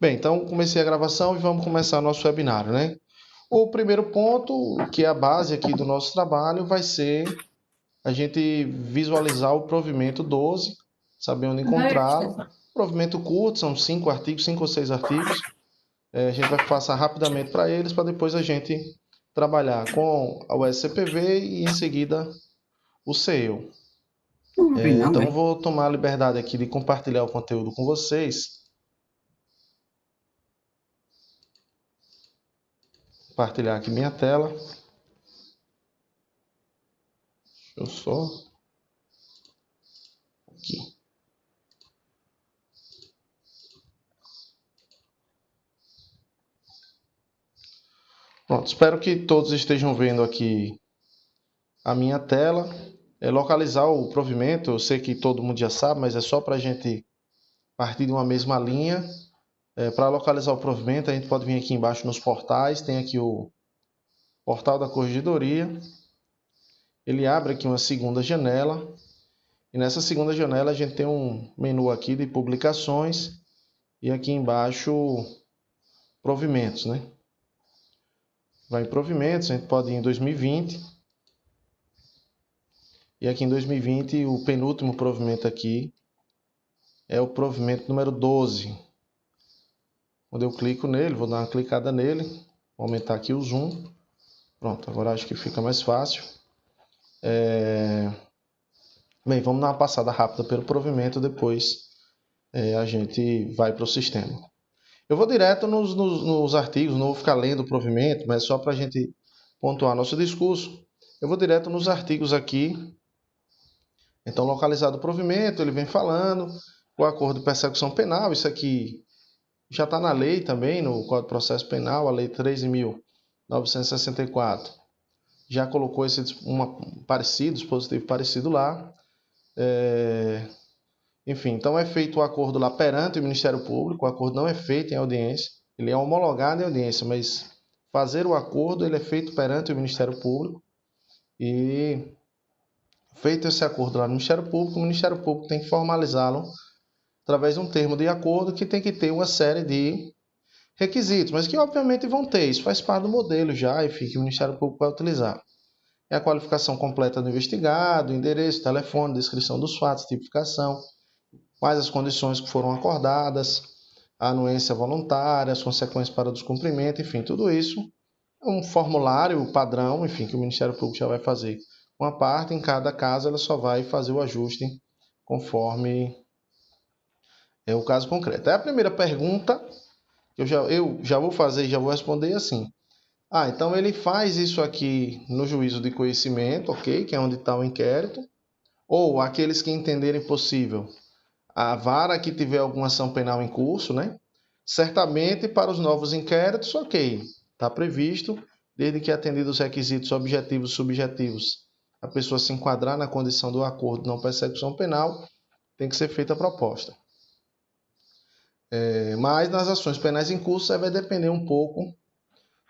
Bem, então comecei a gravação e vamos começar nosso webinário, né? O primeiro ponto, que é a base aqui do nosso trabalho, vai ser a gente visualizar o provimento 12, saber onde encontrá-lo. Provimento curto, são 5 artigos, 5 ou 6 artigos. A gente vai passar rapidamente para eles, para depois a gente trabalhar com o SCPV e em seguida o CEO. Então, vou tomar a liberdade aqui de compartilhar o conteúdo com vocês. Compartilhar aqui minha tela. Deixa eu só... Aqui. Pronto, espero que todos estejam vendo aqui a minha tela. Localizar o provimento, eu sei que todo mundo já sabe, mas é só para a gente partir de uma mesma linha. Para localizar o provimento, a gente pode vir aqui embaixo nos portais, tem aqui o portal da corregedoria. Ele abre aqui uma segunda janela, e nessa segunda janela a gente tem um menu aqui de publicações, e aqui embaixo provimentos, né? Vai em provimentos, a gente pode ir em 2020. E aqui em 2020, o penúltimo provimento aqui é o provimento número 12. Quando eu clico nele, vou dar uma clicada nele, vou aumentar aqui o zoom. Pronto, agora acho que fica mais fácil. Bem, vamos dar uma passada rápida pelo provimento, depois a gente vai para o sistema. Eu vou direto nos artigos, não vou ficar lendo o provimento, mas só para a gente pontuar nosso discurso. Eu vou direto nos artigos aqui. Então, localizado o provimento, ele vem falando o acordo de persecução penal. Isso aqui já está na lei também, no Código de Processo Penal, a Lei 13.964. Já colocou esse dispositivo parecido lá. Enfim, então é feito o acordo lá perante o Ministério Público. O acordo não é feito em audiência, ele é homologado em audiência, mas fazer o acordo ele é feito perante o Ministério Público. E feito esse acordo lá no Ministério Público, o Ministério Público tem que formalizá-lo através de um termo de acordo que tem que ter uma série de requisitos, mas que obviamente vão ter. Isso faz parte do modelo já, enfim, que o Ministério Público vai utilizar. É a qualificação completa do investigado, endereço, telefone, descrição dos fatos, tipificação, quais as condições que foram acordadas, a anuência voluntária, as consequências para o descumprimento, enfim, tudo isso é um formulário padrão, enfim, que o Ministério Público já vai fazer uma parte. Em cada caso, ela só vai fazer o ajuste conforme é o caso concreto. A primeira pergunta eu já vou fazer e já vou responder assim. Então ele faz isso aqui no juízo de conhecimento, ok? Que é onde está o inquérito. Ou aqueles que entenderem possível, a vara que tiver alguma ação penal em curso, né? Certamente para os novos inquéritos, ok. Está previsto, desde que atendidos os requisitos objetivos e subjetivos, a pessoa se enquadrar na condição do acordo de não persecução penal, tem que ser feita a proposta. Mas nas ações penais em curso, vai depender um pouco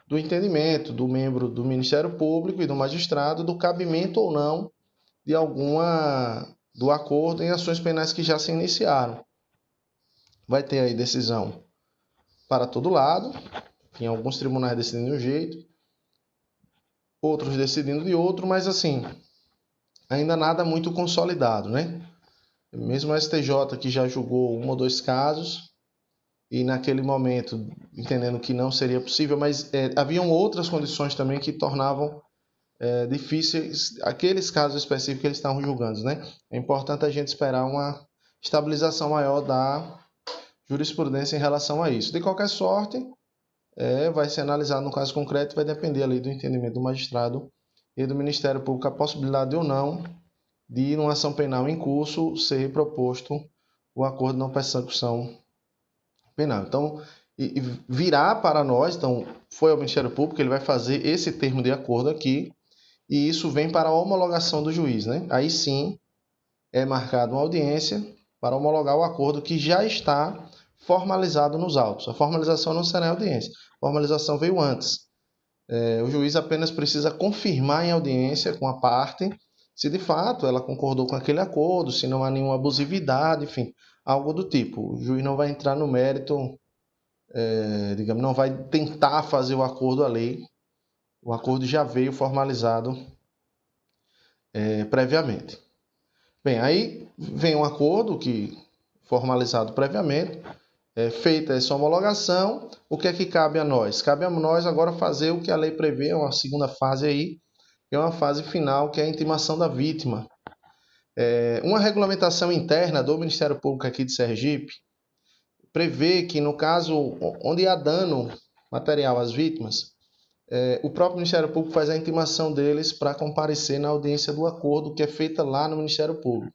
do entendimento do membro do Ministério Público e do magistrado do cabimento ou não de do acordo em ações penais que já se iniciaram. Vai ter aí decisão para todo lado, em alguns tribunais decidindo de um jeito, outros decidindo de outro, mas assim, ainda nada muito consolidado, né? Mesmo o STJ que já julgou um ou dois casos, e naquele momento entendendo que não seria possível, mas haviam outras condições também que tornavam difíceis aqueles casos específicos que eles estavam julgando, né? É importante a gente esperar uma estabilização maior da jurisprudência em relação a isso. De qualquer sorte, vai ser analisado no caso concreto, vai depender ali do entendimento do magistrado e do Ministério Público a possibilidade ou não de, numa ação penal em curso, ser proposto o acordo de não persecução penal. Então, virá para nós, então, foi ao Ministério Público, ele vai fazer esse termo de acordo aqui, e isso vem para a homologação do juiz, né? Aí sim, é marcada uma audiência para homologar o acordo que já está formalizado nos autos. A formalização não será em audiência. A formalização veio antes. O juiz apenas precisa confirmar em audiência com a parte se de fato ela concordou com aquele acordo, se não há nenhuma abusividade, enfim, algo do tipo. O juiz não vai entrar no mérito digamos, não vai tentar fazer o acordo à lei. O acordo já veio formalizado previamente. Bem, aí vem um acordo que formalizado previamente, feita essa homologação, o que é que cabe a nós? Cabe a nós agora fazer o que a lei prevê, uma segunda fase aí, que é uma fase final, que é a intimação da vítima. Uma regulamentação interna do Ministério Público aqui de Sergipe prevê que, no caso onde há dano material às vítimas, o próprio Ministério Público faz a intimação deles para comparecer na audiência do acordo, que é feita lá no Ministério Público.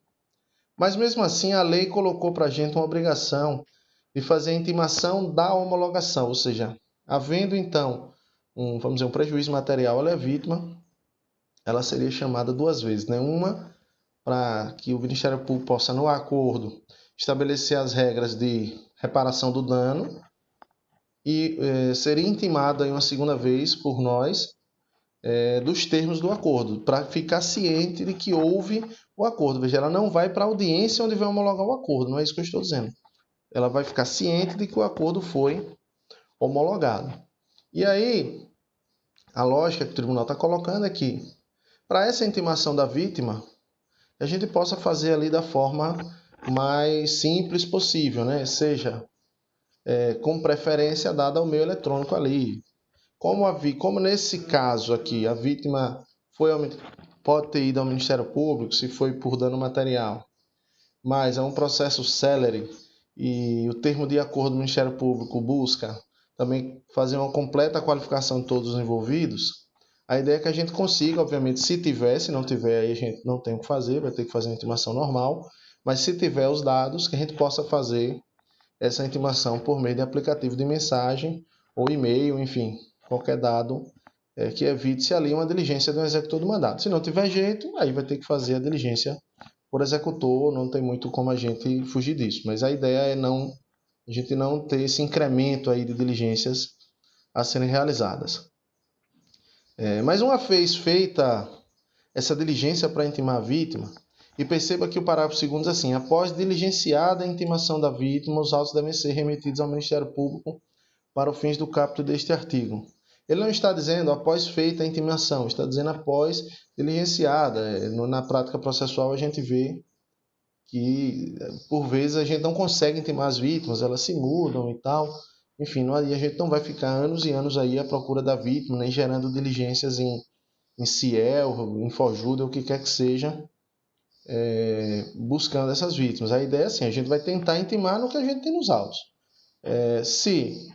Mas mesmo assim, a lei colocou para a gente uma obrigação de fazer a intimação da homologação, ou seja, havendo então vamos dizer, um prejuízo material à vítima, ela seria chamada duas vezes, né? Uma para que o Ministério Público possa, no acordo, estabelecer as regras de reparação do dano e seria intimada uma segunda vez por nós dos termos do acordo, para ficar ciente de que houve o acordo. Veja, ela não vai para a audiência onde vai homologar o acordo, não é isso que eu estou dizendo. Ela vai ficar ciente de que o acordo foi homologado. E aí, a lógica que o tribunal está colocando é que, para essa intimação da vítima, a gente possa fazer ali da forma mais simples possível, né? Seja com preferência dada ao meio eletrônico ali. Como nesse caso aqui, a vítima pode ter ido ao Ministério Público se foi por dano material, mas é um processo célere e o termo de acordo do Ministério Público busca também fazer uma completa qualificação de todos os envolvidos. A ideia é que a gente consiga, obviamente, se não tiver, aí a gente não tem o que fazer, vai ter que fazer uma intimação normal, mas se tiver os dados, que a gente possa fazer essa intimação por meio de aplicativo de mensagem ou e-mail, enfim, qualquer dado que evite-se ali uma diligência do executor do mandato. Se não tiver jeito, aí vai ter que fazer a diligência por executor, não tem muito como a gente fugir disso. Mas a ideia é a gente não ter esse incremento aí de diligências a serem realizadas. Mas uma vez feita essa diligência para intimar a vítima, e perceba que o parágrafo 2º diz assim: após diligenciada a intimação da vítima, os autos devem ser remetidos ao Ministério Público para os fins do caput deste artigo. Ele não está dizendo após feita a intimação, está dizendo após diligenciada. Na prática processual a gente vê que, por vezes, a gente não consegue intimar as vítimas, elas se mudam e tal. Enfim, a gente não vai ficar anos e anos aí à procura da vítima, nem gerando diligências em Ciel, em Fojuda, o que quer que seja, buscando essas vítimas. A ideia é assim, a gente vai tentar intimar no que a gente tem nos autos. Se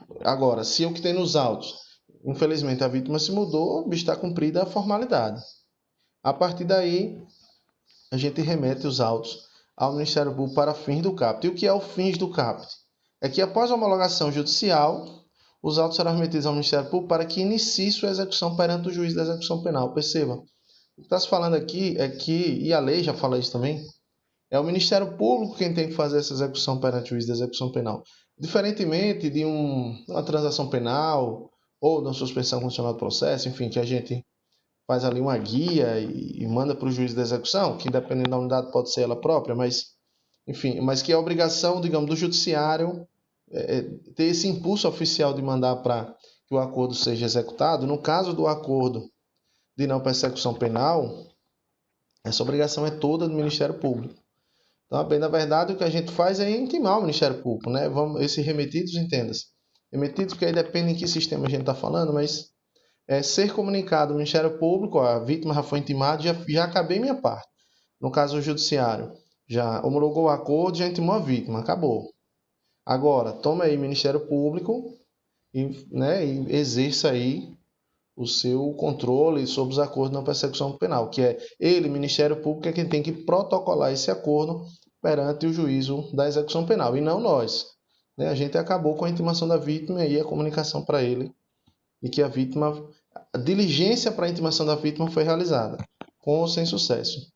o que tem nos autos, infelizmente a vítima se mudou, está cumprida a formalidade. A partir daí, a gente remete os autos ao Ministério Público para fins do caput. E o que é o fins do caput? É que após a homologação judicial, os autos serão remetidos ao Ministério Público para que inicie sua execução perante o juiz da execução penal. Perceba, o que está se falando aqui é que, e a lei já fala isso também, é o Ministério Público quem tem que fazer essa execução perante o juiz da execução penal. Diferentemente de uma transação penal ou de uma suspensão condicional do processo, enfim, que a gente faz ali uma guia e manda para o juiz da execução, que dependendo da unidade pode ser ela própria, mas que é a obrigação, digamos, do judiciário ter esse impulso oficial de mandar para que o acordo seja executado. No caso do acordo de não persecução penal, essa obrigação é toda do Ministério Público. Então, bem, na verdade, o que a gente faz é intimar o Ministério Público, né? Esses remetidos, entenda-se. Remetidos, que aí depende em que sistema a gente está falando, mas ser comunicado ao Ministério Público, a vítima já foi intimada, já acabei minha parte. No caso o judiciário, já homologou o acordo, já intimou a vítima, acabou. Agora, toma aí Ministério Público e exerça aí o seu controle sobre os acordos na persecução penal, que é ele, Ministério Público, é quem tem que protocolar esse acordo perante o juízo da execução penal, e não nós. A gente acabou com a intimação da vítima e a comunicação para ele de que a diligência para a intimação da vítima foi realizada, com ou sem sucesso.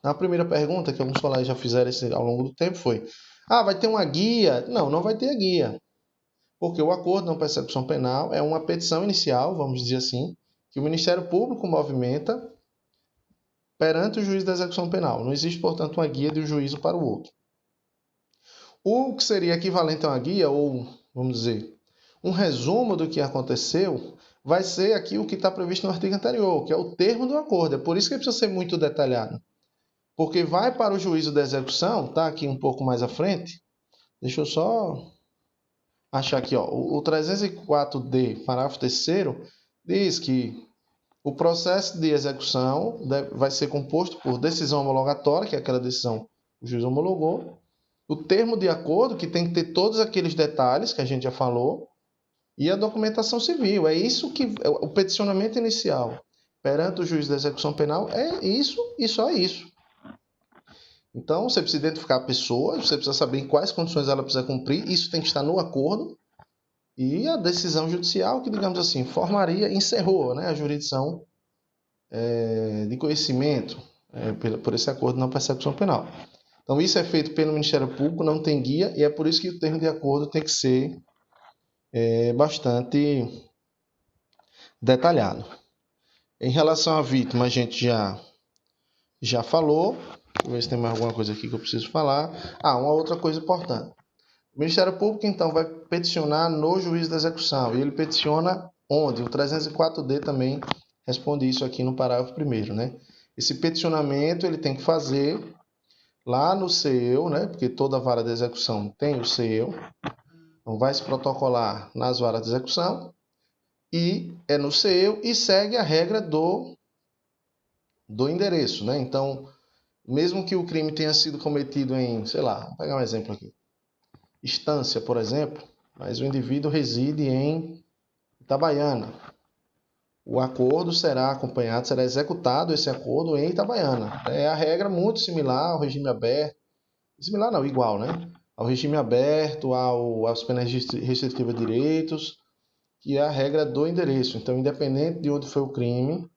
A primeira pergunta que alguns colegas já fizeram ao longo do tempo foi: vai ter uma guia? Não, não vai ter a guia. Porque o acordo de não persecução penal é uma petição inicial, vamos dizer assim, que o Ministério Público movimenta perante o juiz da execução penal. Não existe, portanto, uma guia de um juízo para o outro. O que seria equivalente a uma guia, ou vamos dizer, um resumo do que aconteceu, vai ser aqui o que está previsto no artigo anterior, que é o termo do acordo. É por isso que precisa ser muito detalhado. Porque vai para o juízo da execução, tá aqui um pouco mais à frente. Deixa eu só achar aqui, ó. O 304D, parágrafo 3º, diz que o processo de execução vai ser composto por decisão homologatória, que é aquela decisão que o juiz homologou, o termo de acordo, que tem que ter todos aqueles detalhes que a gente já falou, e a documentação civil. É isso que o peticionamento inicial perante o juiz da execução penal é isso e só isso. Então, você precisa identificar a pessoa, você precisa saber em quais condições ela precisa cumprir, isso tem que estar no acordo, e a decisão judicial que, digamos assim, encerrou, né, a jurisdição de conhecimento por esse acordo na persecução penal. Então, isso é feito pelo Ministério Público, não tem guia, e é por isso que o termo de acordo tem que ser bastante detalhado. Em relação à vítima, a gente já falou. Vou ver se tem mais alguma coisa aqui que eu preciso falar. Uma outra coisa importante. O Ministério Público, então, vai peticionar no juiz da execução. E ele peticiona onde? O 304D também responde isso aqui no parágrafo 1º, né? Esse peticionamento ele tem que fazer lá no CEU, né? Porque toda vara de execução tem o CEU. Então, vai se protocolar nas varas de execução e é no CEU e segue a regra do endereço, né? Então, mesmo que o crime tenha sido cometido em, sei lá, vou pegar um exemplo aqui, Estância, por exemplo, mas o indivíduo reside em Itabaiana. O acordo será acompanhado, será executado esse acordo em Itabaiana. É a regra muito similar ao regime aberto, similar não, igual, né? Ao regime aberto, às penas restritivas de direitos, que é a regra do endereço. Então, independente de onde foi o crime,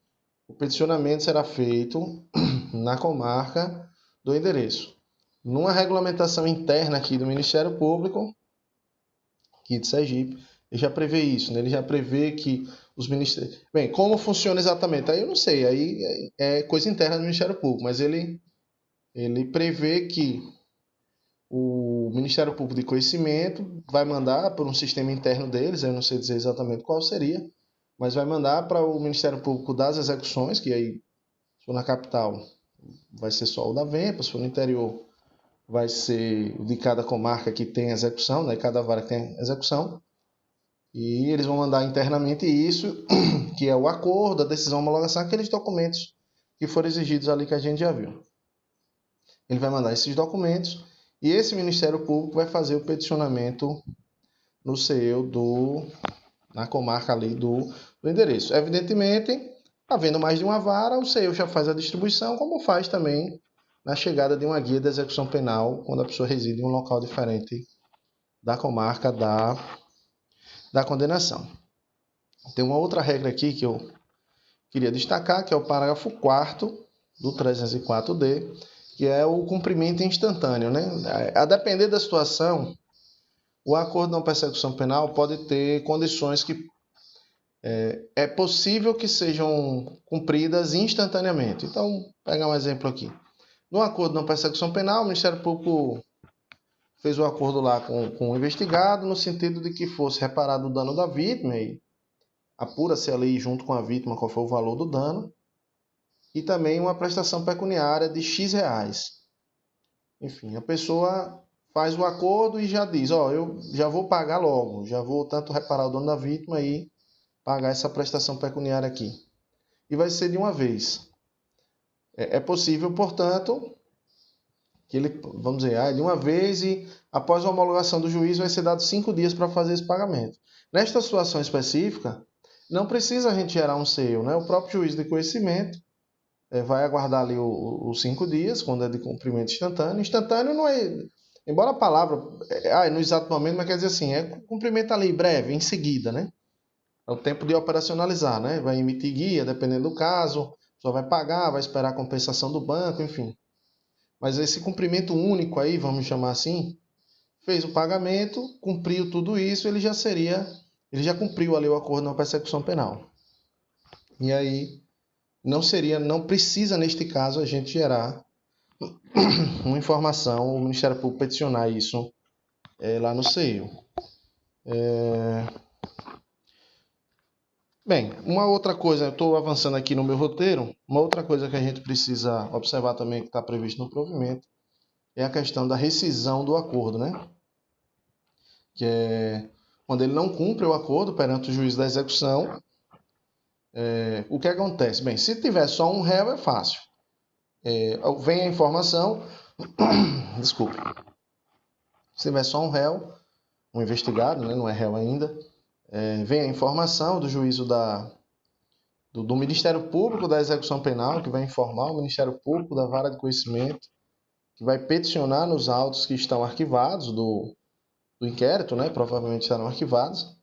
o peticionamento será feito na comarca do endereço. Numa regulamentação interna aqui do Ministério Público, aqui de Sergipe, ele já prevê isso, né? Ele já prevê que os ministérios... Bem, como funciona exatamente? Aí eu não sei, aí é coisa interna do Ministério Público, mas ele prevê que o Ministério Público de Conhecimento vai mandar por um sistema interno deles, eu não sei dizer exatamente qual seria, mas vai mandar para o Ministério Público das Execuções, que aí, se for na capital, vai ser só o da VEMPA, se for no interior, vai ser de cada comarca que tem execução, né? Cada vara que tem execução. E eles vão mandar internamente isso, que é o acordo, a decisão, a homologação, aqueles documentos que foram exigidos ali que a gente já viu. Ele vai mandar esses documentos e esse Ministério Público vai fazer o peticionamento no CEU na comarca ali do endereço. Evidentemente, havendo mais de uma vara, o CEU já faz a distribuição, como faz também na chegada de uma guia de execução penal, quando a pessoa reside em um local diferente da comarca da condenação. Tem uma outra regra aqui que eu queria destacar, que é o parágrafo 4º do 304D, que é o cumprimento instantâneo, né? A depender da situação, o acordo de não persecução penal pode ter condições que é possível que sejam cumpridas instantaneamente. Então, vou pegar um exemplo aqui. No acordo de não persecução penal, o Ministério Público fez o acordo lá com o investigado, no sentido de que fosse reparado o dano da vítima, e apura-se ali junto com a vítima qual foi o valor do dano, e também uma prestação pecuniária de X reais. Enfim, a pessoa faz o acordo e já diz, eu já vou pagar logo, já vou tanto reparar o dano da vítima e pagar essa prestação pecuniária aqui. E vai ser de uma vez. É possível, portanto, que ele, vamos dizer, de uma vez e após a homologação do juiz vai ser dado 5 dias para fazer esse pagamento. Nesta situação específica, não precisa a gente gerar um CEU, né? O próprio juiz de conhecimento vai aguardar ali os 5 dias, quando é de cumprimento instantâneo. Instantâneo não é, embora a palavra no exato momento, mas quer dizer assim, é cumprimento ali breve, em seguida, né? É o tempo de operacionalizar, né? Vai emitir guia, dependendo do caso, só vai pagar, vai esperar a compensação do banco, enfim. Mas esse cumprimento único aí, vamos chamar assim, fez o pagamento, cumpriu tudo isso, ele já cumpriu ali o acordo na persecução penal. E aí não precisa neste caso a gente gerar uma informação, o Ministério Público peticionar isso lá no CEU. Bem, uma outra coisa, eu estou avançando aqui no meu roteiro, uma outra coisa que a gente precisa observar também que está previsto no provimento é a questão da rescisão do acordo, né? Que é quando ele não cumpre o acordo perante o juiz da execução, o que acontece? Bem, se tiver só um réu é fácil. Vem a informação, desculpe, se tiver só um réu, um investigado, né, não é réu ainda, vem a informação do juízo do Ministério Público da Execução Penal, que vai informar o Ministério Público da Vara de Conhecimento, que vai peticionar nos autos que estão arquivados do inquérito, né, provavelmente estarão arquivados,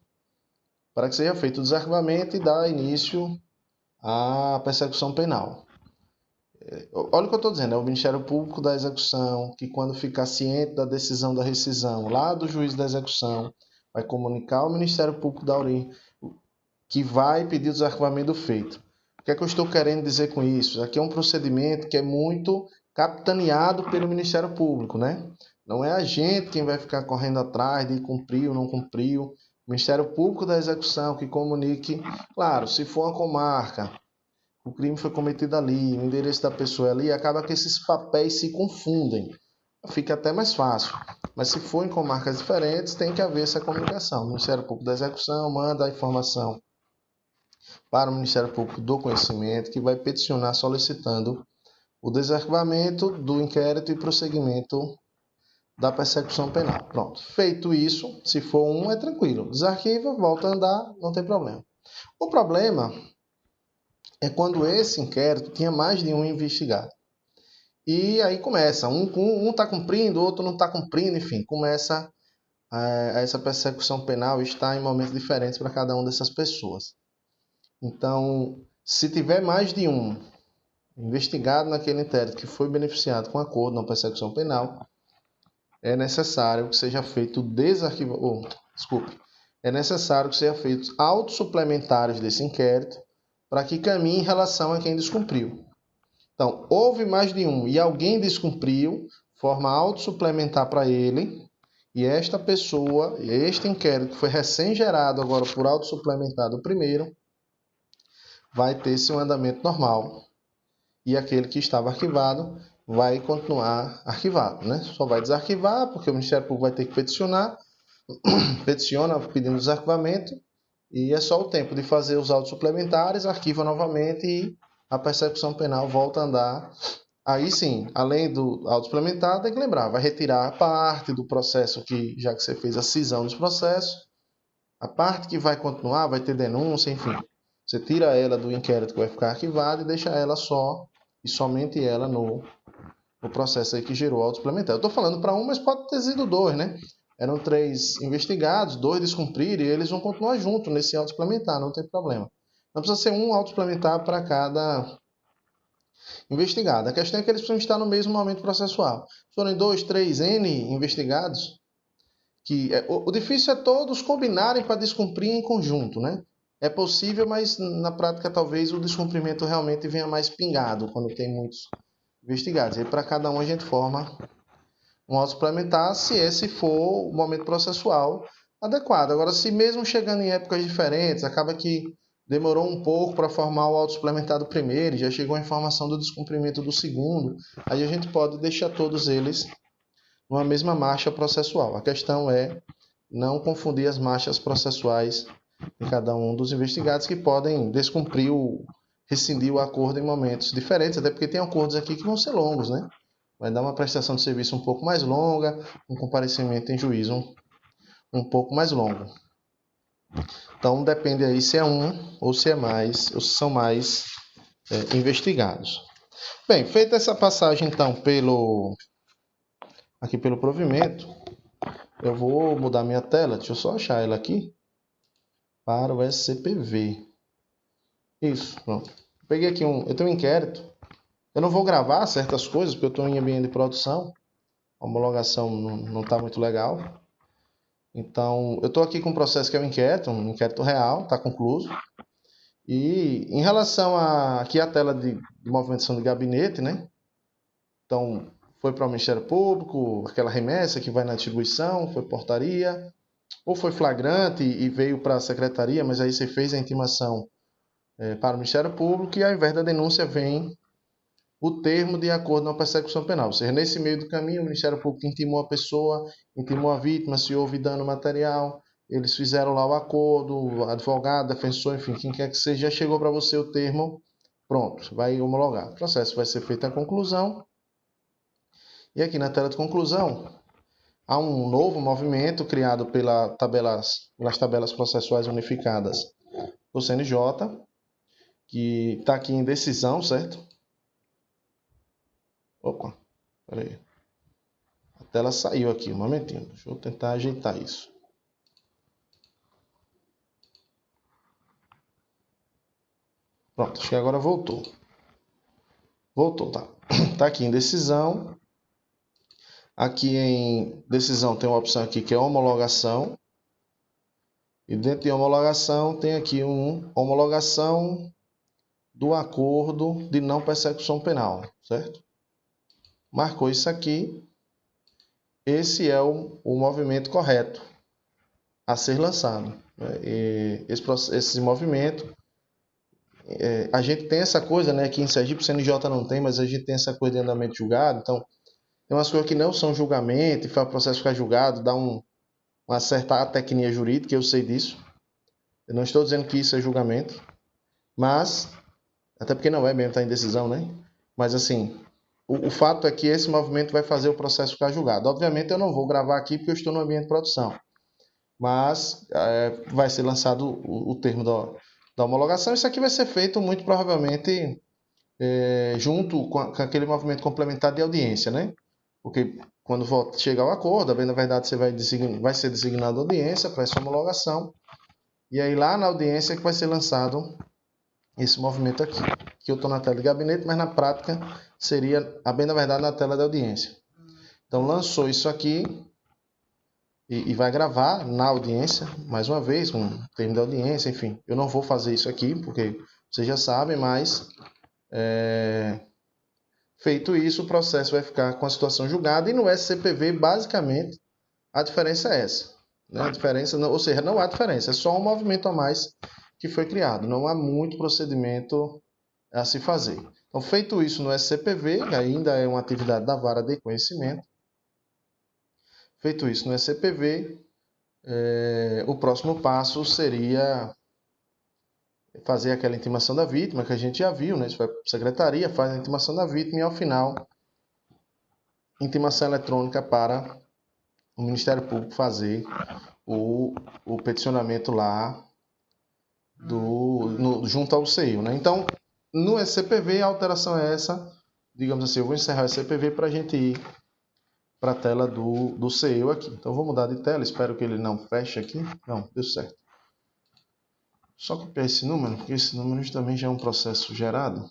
para que seja feito o desarquivamento e dar início à persecução penal. Olha o que eu estou dizendo, é o Ministério Público da Execução, que quando ficar ciente da decisão da rescisão lá do juiz da execução, vai comunicar ao Ministério Público da origem, que vai pedir o desarquivamento do feito. O que é que eu estou querendo dizer com isso? Aqui é um procedimento que é muito capitaneado pelo Ministério Público, né? Não é a gente quem vai ficar correndo atrás de cumpriu ou não cumpriu. O Ministério Público da Execução que comunique, claro, se for uma comarca, o crime foi cometido ali, o endereço da pessoa é ali, acaba que esses papéis se confundem. Fica até mais fácil. Mas se for em comarcas diferentes, tem que haver essa comunicação. O Ministério Público da Execução manda a informação para o Ministério Público do Conhecimento, que vai peticionar solicitando o desarquivamento do inquérito e prosseguimento da persecução penal. Pronto. Feito isso, se for um, é tranquilo. Desarquiva, volta a andar, não tem problema. O problema é quando esse inquérito tinha mais de um investigado. E aí começa, um está cumprindo, outro não está cumprindo, enfim, começa essa persecução penal está em momentos diferentes para cada uma dessas pessoas. Então, se tiver mais de um investigado naquele inquérito que foi beneficiado com acordo na persecução penal, é necessário que seja feito é necessário que seja feito autos suplementares desse inquérito para que caminhe em relação a quem descumpriu. Então, houve mais de um e alguém descumpriu, forma auto suplementar para ele, e esta pessoa, este inquérito que foi recém-gerado agora por auto suplementar do primeiro, vai ter seu andamento normal. E aquele que estava arquivado vai continuar arquivado, né? Só vai desarquivar, porque o Ministério Público vai ter que peticionar, peticiona pedindo desarquivamento, e é só o tempo de fazer os autos suplementares, arquiva novamente e a persecução penal volta a andar. Aí sim, além do auto suplementar, tem que lembrar, vai retirar a parte do processo já que você fez a cisão dos processos, a parte que vai continuar, vai ter denúncia, enfim. Você tira ela do inquérito que vai ficar arquivado e deixa ela só, e somente ela no processo aí que gerou auto suplementar. Eu estou falando para um, mas pode ter sido dois, né? Eram 3 investigados, 2 descumpriram e eles vão continuar juntos nesse auto suplementar, não tem problema. Não precisa ser um auto suplementar para cada investigado. A questão é que eles precisam estar no mesmo momento processual. Se forem 2, 3, N investigados, o difícil é todos combinarem para descumprir em conjunto, né? É possível, mas na prática talvez o descumprimento realmente venha mais pingado quando tem muitos investigados. E para cada um a gente forma um auto suplementar se esse for o momento processual adequado. Agora, se mesmo chegando em épocas diferentes, acaba que demorou um pouco para formar o auto suplementar do primeiro, já chegou a informação do descumprimento do segundo, aí a gente pode deixar todos eles numa mesma marcha processual. A questão é não confundir as marchas processuais de cada um dos investigados que podem descumprir rescindir o acordo em momentos diferentes, até porque tem acordos aqui que vão ser longos, né? Vai dar uma prestação de serviço um pouco mais longa, um comparecimento em juízo um pouco mais longo. Então depende aí se é um ou se é mais, ou se são mais investigados. Bem, feita essa passagem então aqui pelo provimento, eu vou mudar minha tela, deixa eu só achar ela aqui, para o SCPV. Isso, pronto. Peguei aqui eu tenho um inquérito. Eu não vou gravar certas coisas, porque eu estou em ambiente de produção. A homologação não está muito legal. Então, eu estou aqui com um processo que é um inquérito real, está concluído. E em relação aqui a tela de movimentação de gabinete, né? Então, foi para o Ministério Público, aquela remessa que vai na distribuição, foi portaria. ou foi flagrante e veio para a secretaria, mas aí você fez a intimação para o Ministério Público e ao invés da denúncia vem o termo de acordo na persecução penal. Ou seja, nesse meio do caminho, o Ministério Público intimou a pessoa, intimou a vítima, se houve dano material, eles fizeram lá o acordo, advogado, defensor, enfim, quem quer que seja, já chegou para você o termo, pronto, vai homologar. O processo vai ser feito a conclusão. E aqui na tela de conclusão, há um novo movimento criado pelas tabelas processuais unificadas do CNJ, que está aqui em decisão, certo? Opa, peraí. A tela saiu aqui, um momentinho. Deixa eu tentar ajeitar isso. Pronto, acho que agora voltou. Voltou, tá? Tá aqui em decisão. Aqui em decisão tem uma opção aqui que é homologação. E dentro de homologação tem aqui homologação do acordo de não persecução penal, certo? Marcou isso aqui. Esse é o movimento correto a ser lançado. Esse movimento, a gente tem essa coisa, né? Aqui em Sergipe o CNJ não tem, mas a gente tem essa coisa de andamento julgado. Então, tem umas coisas que não são julgamento, e faz o processo ficar julgado, dá uma certa tecnia jurídica, eu sei disso. Eu não estou dizendo que isso é julgamento, mas, até porque não é mesmo, está em decisão, né? Mas assim, o fato é que esse movimento vai fazer o processo ficar julgado. Obviamente eu não vou gravar aqui porque eu estou no ambiente de produção, mas vai ser lançado o termo da homologação. Isso aqui vai ser feito muito provavelmente junto com aquele movimento complementar de audiência, né? Porque quando chegar ao acordo, bem na verdade você vai ser designado audiência para essa homologação, e aí lá na audiência que vai ser lançado esse movimento aqui, que eu estou na tela de gabinete, mas na prática seria, bem na verdade, na tela de audiência. Então lançou isso aqui e vai gravar na audiência, mais uma vez, com o termo de audiência, enfim. Eu não vou fazer isso aqui, porque vocês já sabem, mas feito isso, o processo vai ficar com a situação julgada, e no SCPV, basicamente, a diferença é essa. Né? A diferença, ou seja, não há diferença, é só um movimento a mais que foi criado. Não há muito procedimento a se fazer. Então, feito isso no SCPV, ainda é uma atividade da vara de conhecimento. Feito isso no SCPV, o próximo passo seria fazer aquela intimação da vítima, que a gente já viu, né? Isso vai para a secretaria, faz a intimação da vítima e, ao final, intimação eletrônica para o Ministério Público fazer o peticionamento lá junto ao CEIU, né? Então, no SCPV, a alteração é essa. Digamos assim, eu vou encerrar o SCPV para a gente ir para a tela do CEIU aqui. Então, eu vou mudar de tela, espero que ele não feche aqui. Não, deu certo. Só copiar esse número, porque esse número também já é um processo gerado.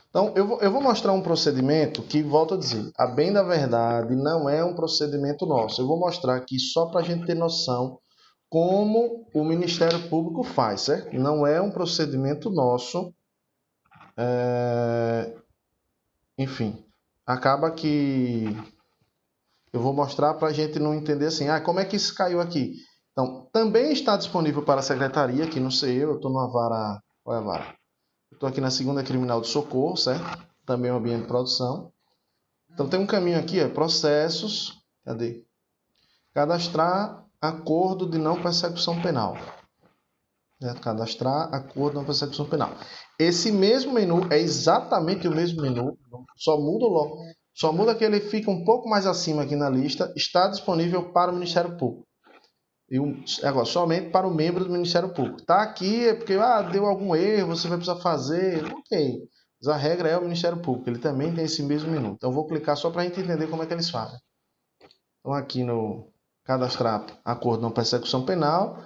Então, eu vou mostrar um procedimento que, volto a dizer, a bem da verdade, não é um procedimento nosso. Eu vou mostrar aqui só para a gente ter noção como o Ministério Público faz, certo? Não é um procedimento nosso. Enfim, acaba que eu vou mostrar para a gente não entender assim, como é que isso caiu aqui? Então, também está disponível para a secretaria, aqui no CEIU, eu estou numa vara, qual é a vara? Estou aqui na 2ª Criminal de Socorro, certo? Também é um ambiente de produção. Então, tem um caminho aqui, processos, cadê? Cadastrar acordo de não persecução penal. Cadastrar acordo de não persecução penal. Esse mesmo menu é exatamente o mesmo menu, só muda que ele fica um pouco mais acima aqui na lista, está disponível para o Ministério Público. Agora, somente para o membro do Ministério Público. Está aqui é porque deu algum erro, você vai precisar fazer. Ok. Mas a regra é o Ministério Público. Ele também tem esse mesmo menu. Então, eu vou clicar só para a gente entender como é que eles fazem. Então, aqui no cadastrar acordo de não persecução penal,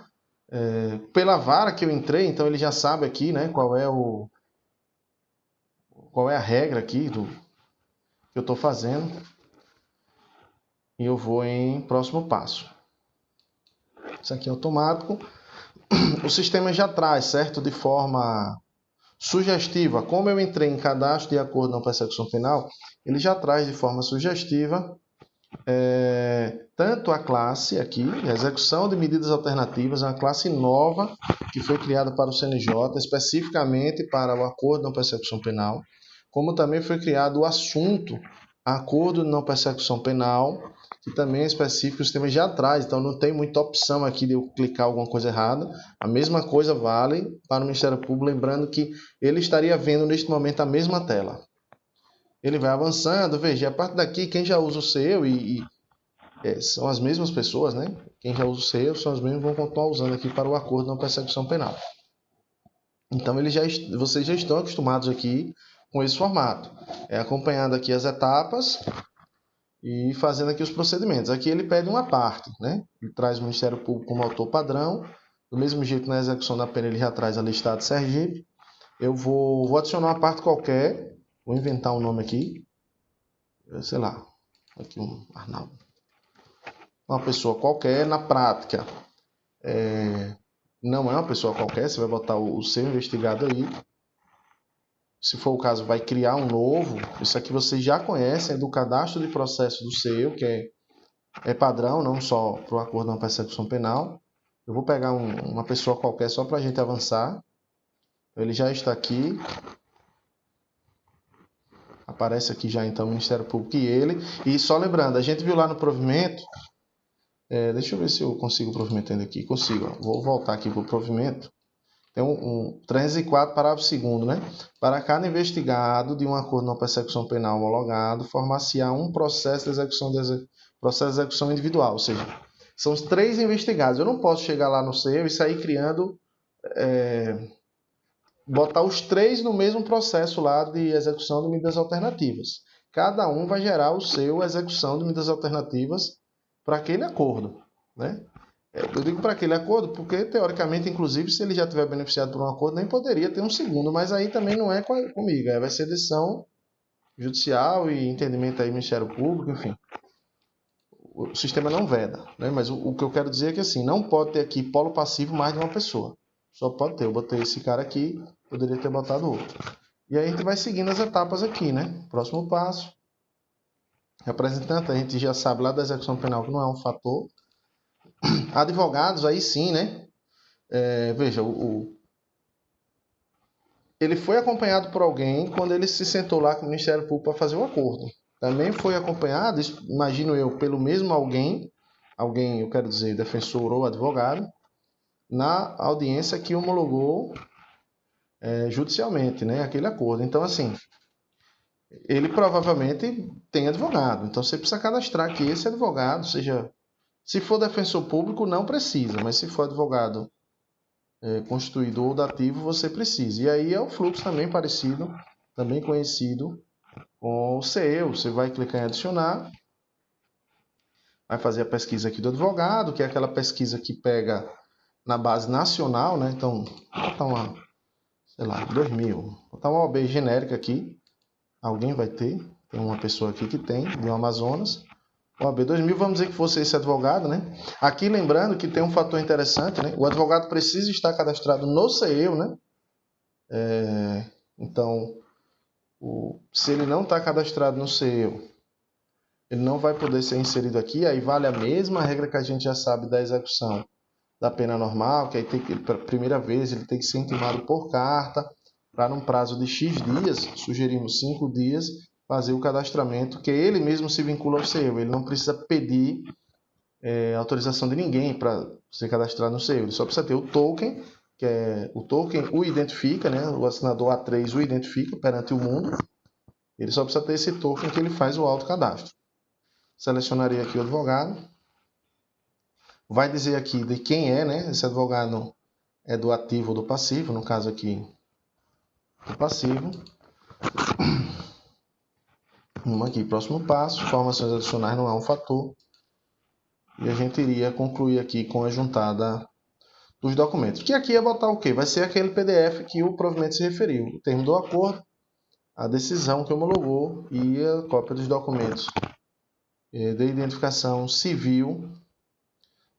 pela vara que eu entrei, então ele já sabe aqui, né, qual é a regra aqui que eu estou fazendo. E eu vou em próximo passo. Isso aqui é automático. O sistema já traz, certo? De forma Sugestiva, como eu entrei em cadastro de acordo na persecução penal, ele já traz de forma sugestiva tanto a classe aqui, execução de medidas alternativas, é uma classe nova que foi criada para o CNJ, especificamente para o acordo de não persecução penal, como também foi criado o assunto acordo de não persecução penal, que também é específico, o sistema já traz, então não tem muita opção aqui de eu clicar alguma coisa errada. A mesma coisa vale para o Ministério Público, lembrando que ele estaria vendo neste momento a mesma tela. Ele vai avançando, veja, a partir daqui, quem já usa o seu são as mesmas pessoas, né? Quem já usa o seu são as mesmas que vão continuar usando aqui para o acordo de não persecução penal. Então, vocês já estão acostumados aqui com esse formato. Acompanhando aqui as etapas e fazendo aqui os procedimentos. Aqui ele pede uma parte, né? Ele traz o Ministério Público como autor padrão. Do mesmo jeito, na execução da pena, ele já traz a Estado de Sergipe. Eu vou adicionar uma parte qualquer. Vou inventar um nome aqui. Sei lá. Aqui um Arnaldo. Uma pessoa qualquer, na prática. Não é uma pessoa qualquer. Você vai botar o seu investigado aí. Se for o caso, vai criar um novo. Isso aqui vocês já conhecem, é do cadastro de processo do CEU, que é padrão, não só para o acordo de não persecução penal. Eu vou pegar uma pessoa qualquer só para a gente avançar. Ele já está aqui. Aparece aqui já então o Ministério Público e ele. E só lembrando, a gente viu lá no provimento. Deixa eu ver se eu consigo o provimento ainda aqui. Consigo. Ó. Vou voltar aqui para o provimento. Tem um 304, parágrafo 2º, né? Para cada investigado de um acordo de não persecução penal homologado, formar-se-á um processo de execução individual. Ou seja, são os 3 investigados. Eu não posso chegar lá no CEU e sair criando... botar os 3 no mesmo processo lá de execução de medidas alternativas. Cada um vai gerar o seu execução de medidas alternativas para aquele acordo, né? Eu digo para aquele acordo porque, teoricamente, inclusive, se ele já tiver beneficiado por um acordo, nem poderia ter um segundo, mas aí também não é comigo, vai ser decisão judicial e entendimento aí do Ministério Público, enfim. O sistema não veda, né? Mas o que eu quero dizer é que, assim, não pode ter aqui polo passivo mais de uma pessoa. Só pode ter. Eu botei esse cara aqui, poderia ter botado outro. E aí a gente vai seguindo as etapas aqui, né? Próximo passo. Representante, a gente já sabe lá da execução penal que não é um fator. Advogados, aí sim, né? Veja, ele foi acompanhado por alguém quando ele se sentou lá com o Ministério Público para fazer o acordo. Também foi acompanhado, imagino eu, pelo mesmo alguém, eu quero dizer, defensor ou advogado, na audiência que homologou judicialmente, né, aquele acordo. Então, assim, ele provavelmente tem advogado. Então, você precisa cadastrar que esse advogado seja... Se for defensor público, não precisa, mas se for advogado constituído ou dativo, você precisa. E aí é o fluxo também parecido, também conhecido com o CEU. Você vai clicar em adicionar, vai fazer a pesquisa aqui do advogado, que é aquela pesquisa que pega na base nacional, né? Então, vou botar uma, sei lá, 2000. Vou botar uma OAB genérica aqui. Alguém vai ter. Tem uma pessoa aqui que tem, do Amazonas. OAB 2000, vamos dizer que fosse esse advogado, né? Aqui lembrando que tem um fator interessante, né? O advogado precisa estar cadastrado no CEU, né? Então, se ele não está cadastrado no CEU, ele não vai poder ser inserido aqui. Aí vale a mesma regra que a gente já sabe da execução da pena normal, que aí tem que, pela primeira vez, ele tem que ser intimado por carta, para num prazo de X dias, sugerimos 5 dias, fazer o cadastramento, que ele mesmo se vincula ao CEU. Ele não precisa pedir autorização de ninguém para se cadastrar no CEU. Ele só precisa ter o token, que o token o identifica, né? O assinador A3 o identifica perante o mundo. Ele só precisa ter esse token que ele faz o autocadastro. Selecionaria aqui o advogado. Vai dizer aqui de quem é, né? Esse advogado é do ativo ou do passivo, no caso aqui, do passivo. Vamos aqui, próximo passo, informações adicionais não é um fator. E a gente iria concluir aqui com a juntada dos documentos. Que aqui é botar o quê? Vai ser aquele PDF que o provimento se referiu. O termo do acordo, a decisão que homologou e a cópia dos documentos de identificação civil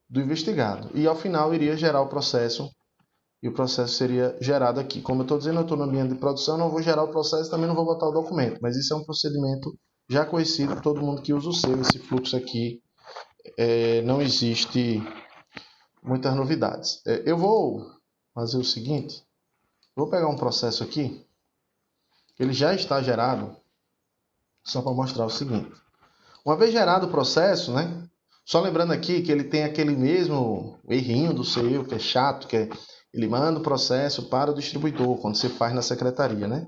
do investigado. E ao final iria gerar o processo e o processo seria gerado aqui. Como eu estou dizendo, eu estou no ambiente de produção, não vou gerar o processo, também não vou botar o documento, mas isso é um procedimento já conhecido por todo mundo que usa o seu. Esse fluxo aqui não existe muitas novidades. Eu vou fazer o seguinte, vou pegar um processo aqui, que ele já está gerado, só para mostrar o seguinte. Uma vez gerado o processo, né? Só lembrando aqui que ele tem aquele mesmo errinho do seu, que é chato, que é ele manda o processo para o distribuidor, quando você faz na secretaria, né?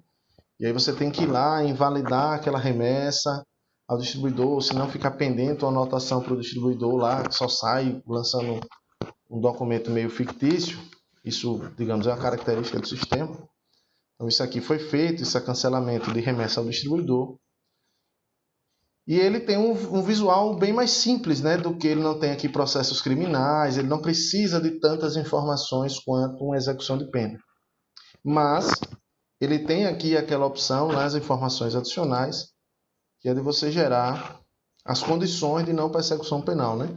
E aí você tem que ir lá invalidar aquela remessa ao distribuidor, senão fica pendente uma anotação para o distribuidor lá, que só sai lançando um documento meio fictício. Isso, digamos, é uma característica do sistema. Então isso aqui foi feito, esse cancelamento de remessa ao distribuidor. E ele tem um visual bem mais simples, né, do que ele não tem aqui processos criminais, ele não precisa de tantas informações quanto uma execução de pena. Mas ele tem aqui aquela opção nas informações adicionais, que é de você gerar as condições de não persecução penal, né?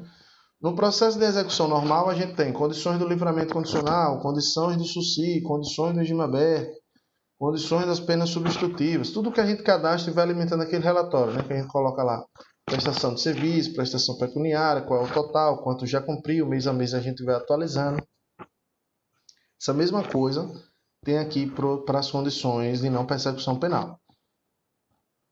No processo de execução normal, a gente tem condições do livramento condicional, condições do SUSI, condições do regime aberto, condições das penas substitutivas, tudo que a gente cadastra e vai alimentando aquele relatório, né? Que a gente coloca lá. Prestação de serviço, prestação pecuniária, qual é o total, quanto já cumpriu, mês a mês a gente vai atualizando. Essa mesma coisa tem aqui para as condições de não persecução penal.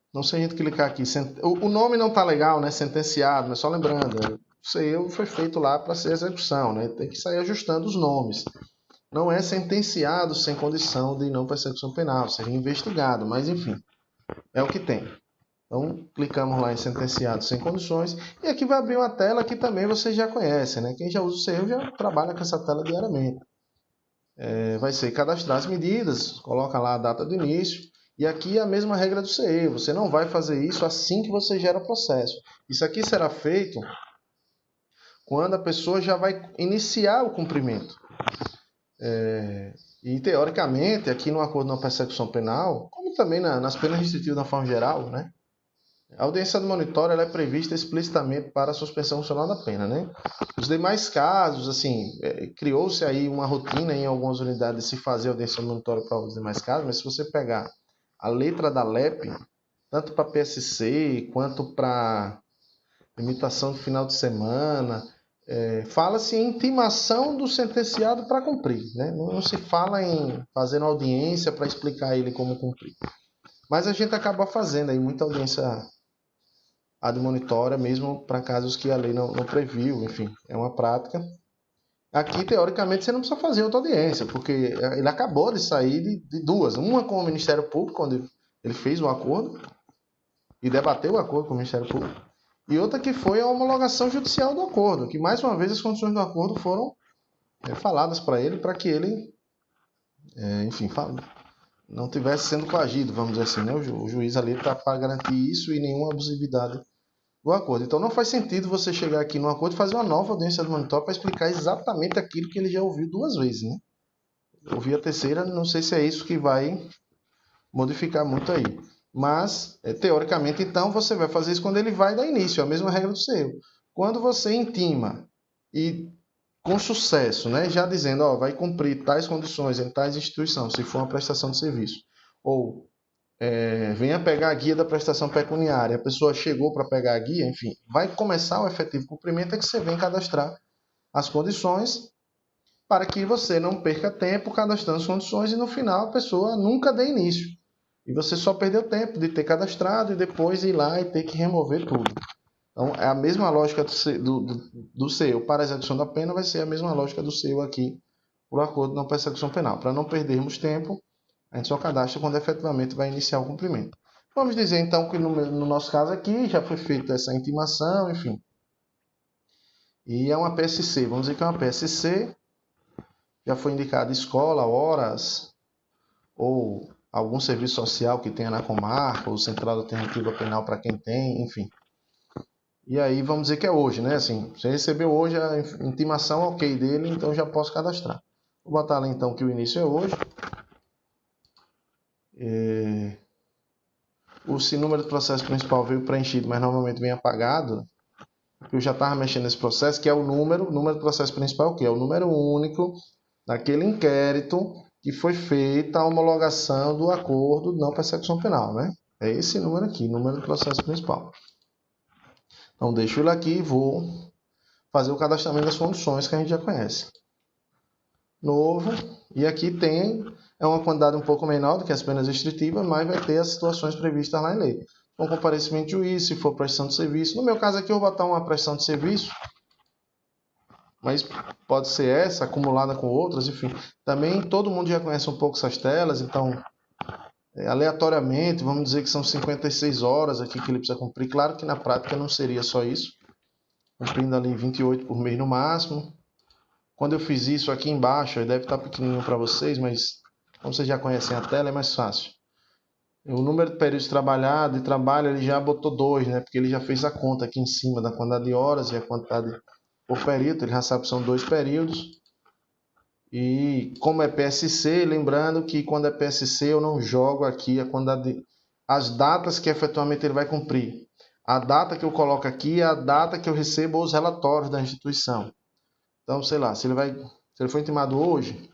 Então, se a gente clicar aqui, o nome não está legal, né? Sentenciado, mas só lembrando, isso aí foi feito lá para ser execução, né? Tem que sair ajustando os nomes. Não é sentenciado sem condição de não persecução penal, seria investigado, mas enfim, é o que tem. Então, clicamos lá em sentenciado sem condições, e aqui vai abrir uma tela que também vocês já conhecem, né? Quem já usa o CEU já trabalha com essa tela diariamente. Vai ser cadastrar as medidas, coloca lá a data do início, e aqui é a mesma regra do CEU, você não vai fazer isso assim que você gera o processo. Isso aqui será feito quando a pessoa já vai iniciar o cumprimento. E teoricamente, aqui no acordo de não persecução penal, como também nas penas restritivas da forma geral, né? A audiência do monitório ela é prevista explicitamente para a suspensão funcional da pena, né? Os demais casos, assim, criou-se aí uma rotina em algumas unidades de se fazer audiência do monitório para os demais casos, mas se você pegar a letra da LEP, tanto para PSC quanto para limitação de final de semana, fala-se em intimação do sentenciado para cumprir, né? Não se fala em fazer uma audiência para explicar a ele como cumprir. Mas a gente acaba fazendo aí muita audiência admonitória, mesmo para casos que a lei não previu, enfim, é uma prática. Aqui, teoricamente, você não precisa fazer outra audiência, porque ele acabou de sair de duas. Uma com o Ministério Público, quando ele fez o acordo e debateu o acordo com o Ministério Público, e outra que foi a homologação judicial do acordo, que mais uma vez as condições do acordo foram faladas para ele, para que ele, enfim, não tivesse sendo coagido, vamos dizer assim, né? O juiz ali está para garantir isso e nenhuma abusividade do acordo. Então não faz sentido você chegar aqui no acordo e fazer uma nova audiência do monitor para explicar exatamente aquilo que ele já ouviu duas vezes, né? Ouvir a terceira, não sei se é isso que vai modificar muito aí. Mas, teoricamente, então, você vai fazer isso quando ele vai dar início, a mesma regra do seu. Quando você intima e com sucesso, né, já dizendo, vai cumprir tais condições em tais instituições, se for uma prestação de serviço, ou venha pegar a guia da prestação pecuniária, a pessoa chegou para pegar a guia, enfim, vai começar o efetivo cumprimento, é que você vem cadastrar as condições para que você não perca tempo cadastrando as condições e no final a pessoa nunca dê início. E você só perdeu tempo de ter cadastrado e depois ir lá e ter que remover tudo. Então, é a mesma lógica do CEU para a execução da pena, vai ser a mesma lógica do CEU aqui para o acordo de não persecução penal. Para não perdermos tempo, a gente só cadastra quando efetivamente vai iniciar o cumprimento. Vamos dizer então que no nosso caso aqui já foi feita essa intimação, enfim. E é uma PSC, vamos dizer que é uma PSC, já foi indicada escola, horas, ou algum serviço social que tenha na comarca, ou central alternativa penal para quem tem, enfim. E aí vamos dizer que é hoje, né? Assim, você recebeu hoje a intimação ok dele, então já posso cadastrar. Vou botar lá então que o início é hoje. Se o número do processo principal veio preenchido, mas normalmente vem apagado, porque eu já estava mexendo nesse processo, que é o número do processo principal, que é o número único naquele inquérito que foi feita a homologação do acordo de não persecução penal, né? É esse número aqui, número do processo principal. Então, deixo ele aqui e vou fazer o cadastramento das condições que a gente já conhece. Novo, e aqui é uma quantidade um pouco menor do que as penas restritivas, mas vai ter as situações previstas lá em lei. Com comparecimento de juiz, se for prestação de serviço. No meu caso aqui, eu vou botar uma prestação de serviço, mas pode ser essa, acumulada com outras, enfim. Também todo mundo já conhece um pouco essas telas, então, aleatoriamente, vamos dizer que são 56 horas aqui que ele precisa cumprir. Claro que na prática não seria só isso, cumprindo ali 28 por mês no máximo. Quando eu fiz isso aqui embaixo, deve estar pequenininho para vocês, mas como vocês já conhecem a tela, é mais fácil. O número de períodos trabalhado, de trabalho, ele já botou 2, né? Porque ele já fez a conta aqui em cima da quantidade de horas e a quantidade por período, ele já sabe que são 2 períodos. E como é PSC, lembrando que quando é PSC eu não jogo aqui a quantidade as datas que efetivamente ele vai cumprir. A data que eu coloco aqui é a data que eu recebo os relatórios da instituição. Então, sei lá, se ele for intimado hoje,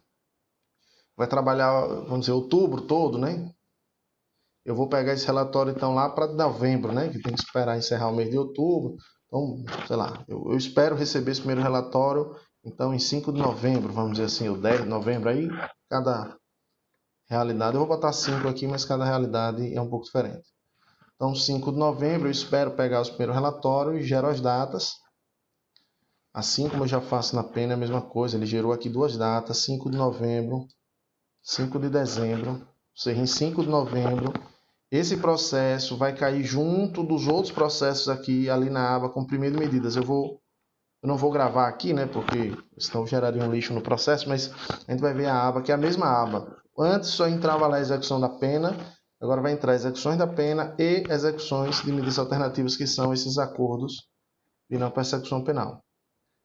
vai trabalhar, vamos dizer, outubro todo, né? Eu vou pegar esse relatório então lá para novembro, né? Que tem que esperar encerrar o mês de outubro. Então, sei lá, eu espero receber esse primeiro relatório então em 5 de novembro, vamos dizer assim, ou 10 de novembro. Aí cada realidade, eu vou botar 5 aqui, mas cada realidade é um pouco diferente. Então, 5 de novembro, eu espero pegar os primeiros relatórios e gero as datas. Assim como eu já faço na pena, é a mesma coisa. Ele gerou aqui 2 datas, 5 de novembro, 5 de dezembro. Ou seja, em 5 de novembro, esse processo vai cair junto dos outros processos aqui, ali na aba cumprimento de medidas. Eu não vou gravar aqui, né, porque senão geraria um lixo no processo, mas a gente vai ver a aba, que é a mesma aba. Antes só entrava lá a execução da pena, agora vai entrar execuções da pena e execuções de medidas alternativas, que são esses acordos de não persecução penal.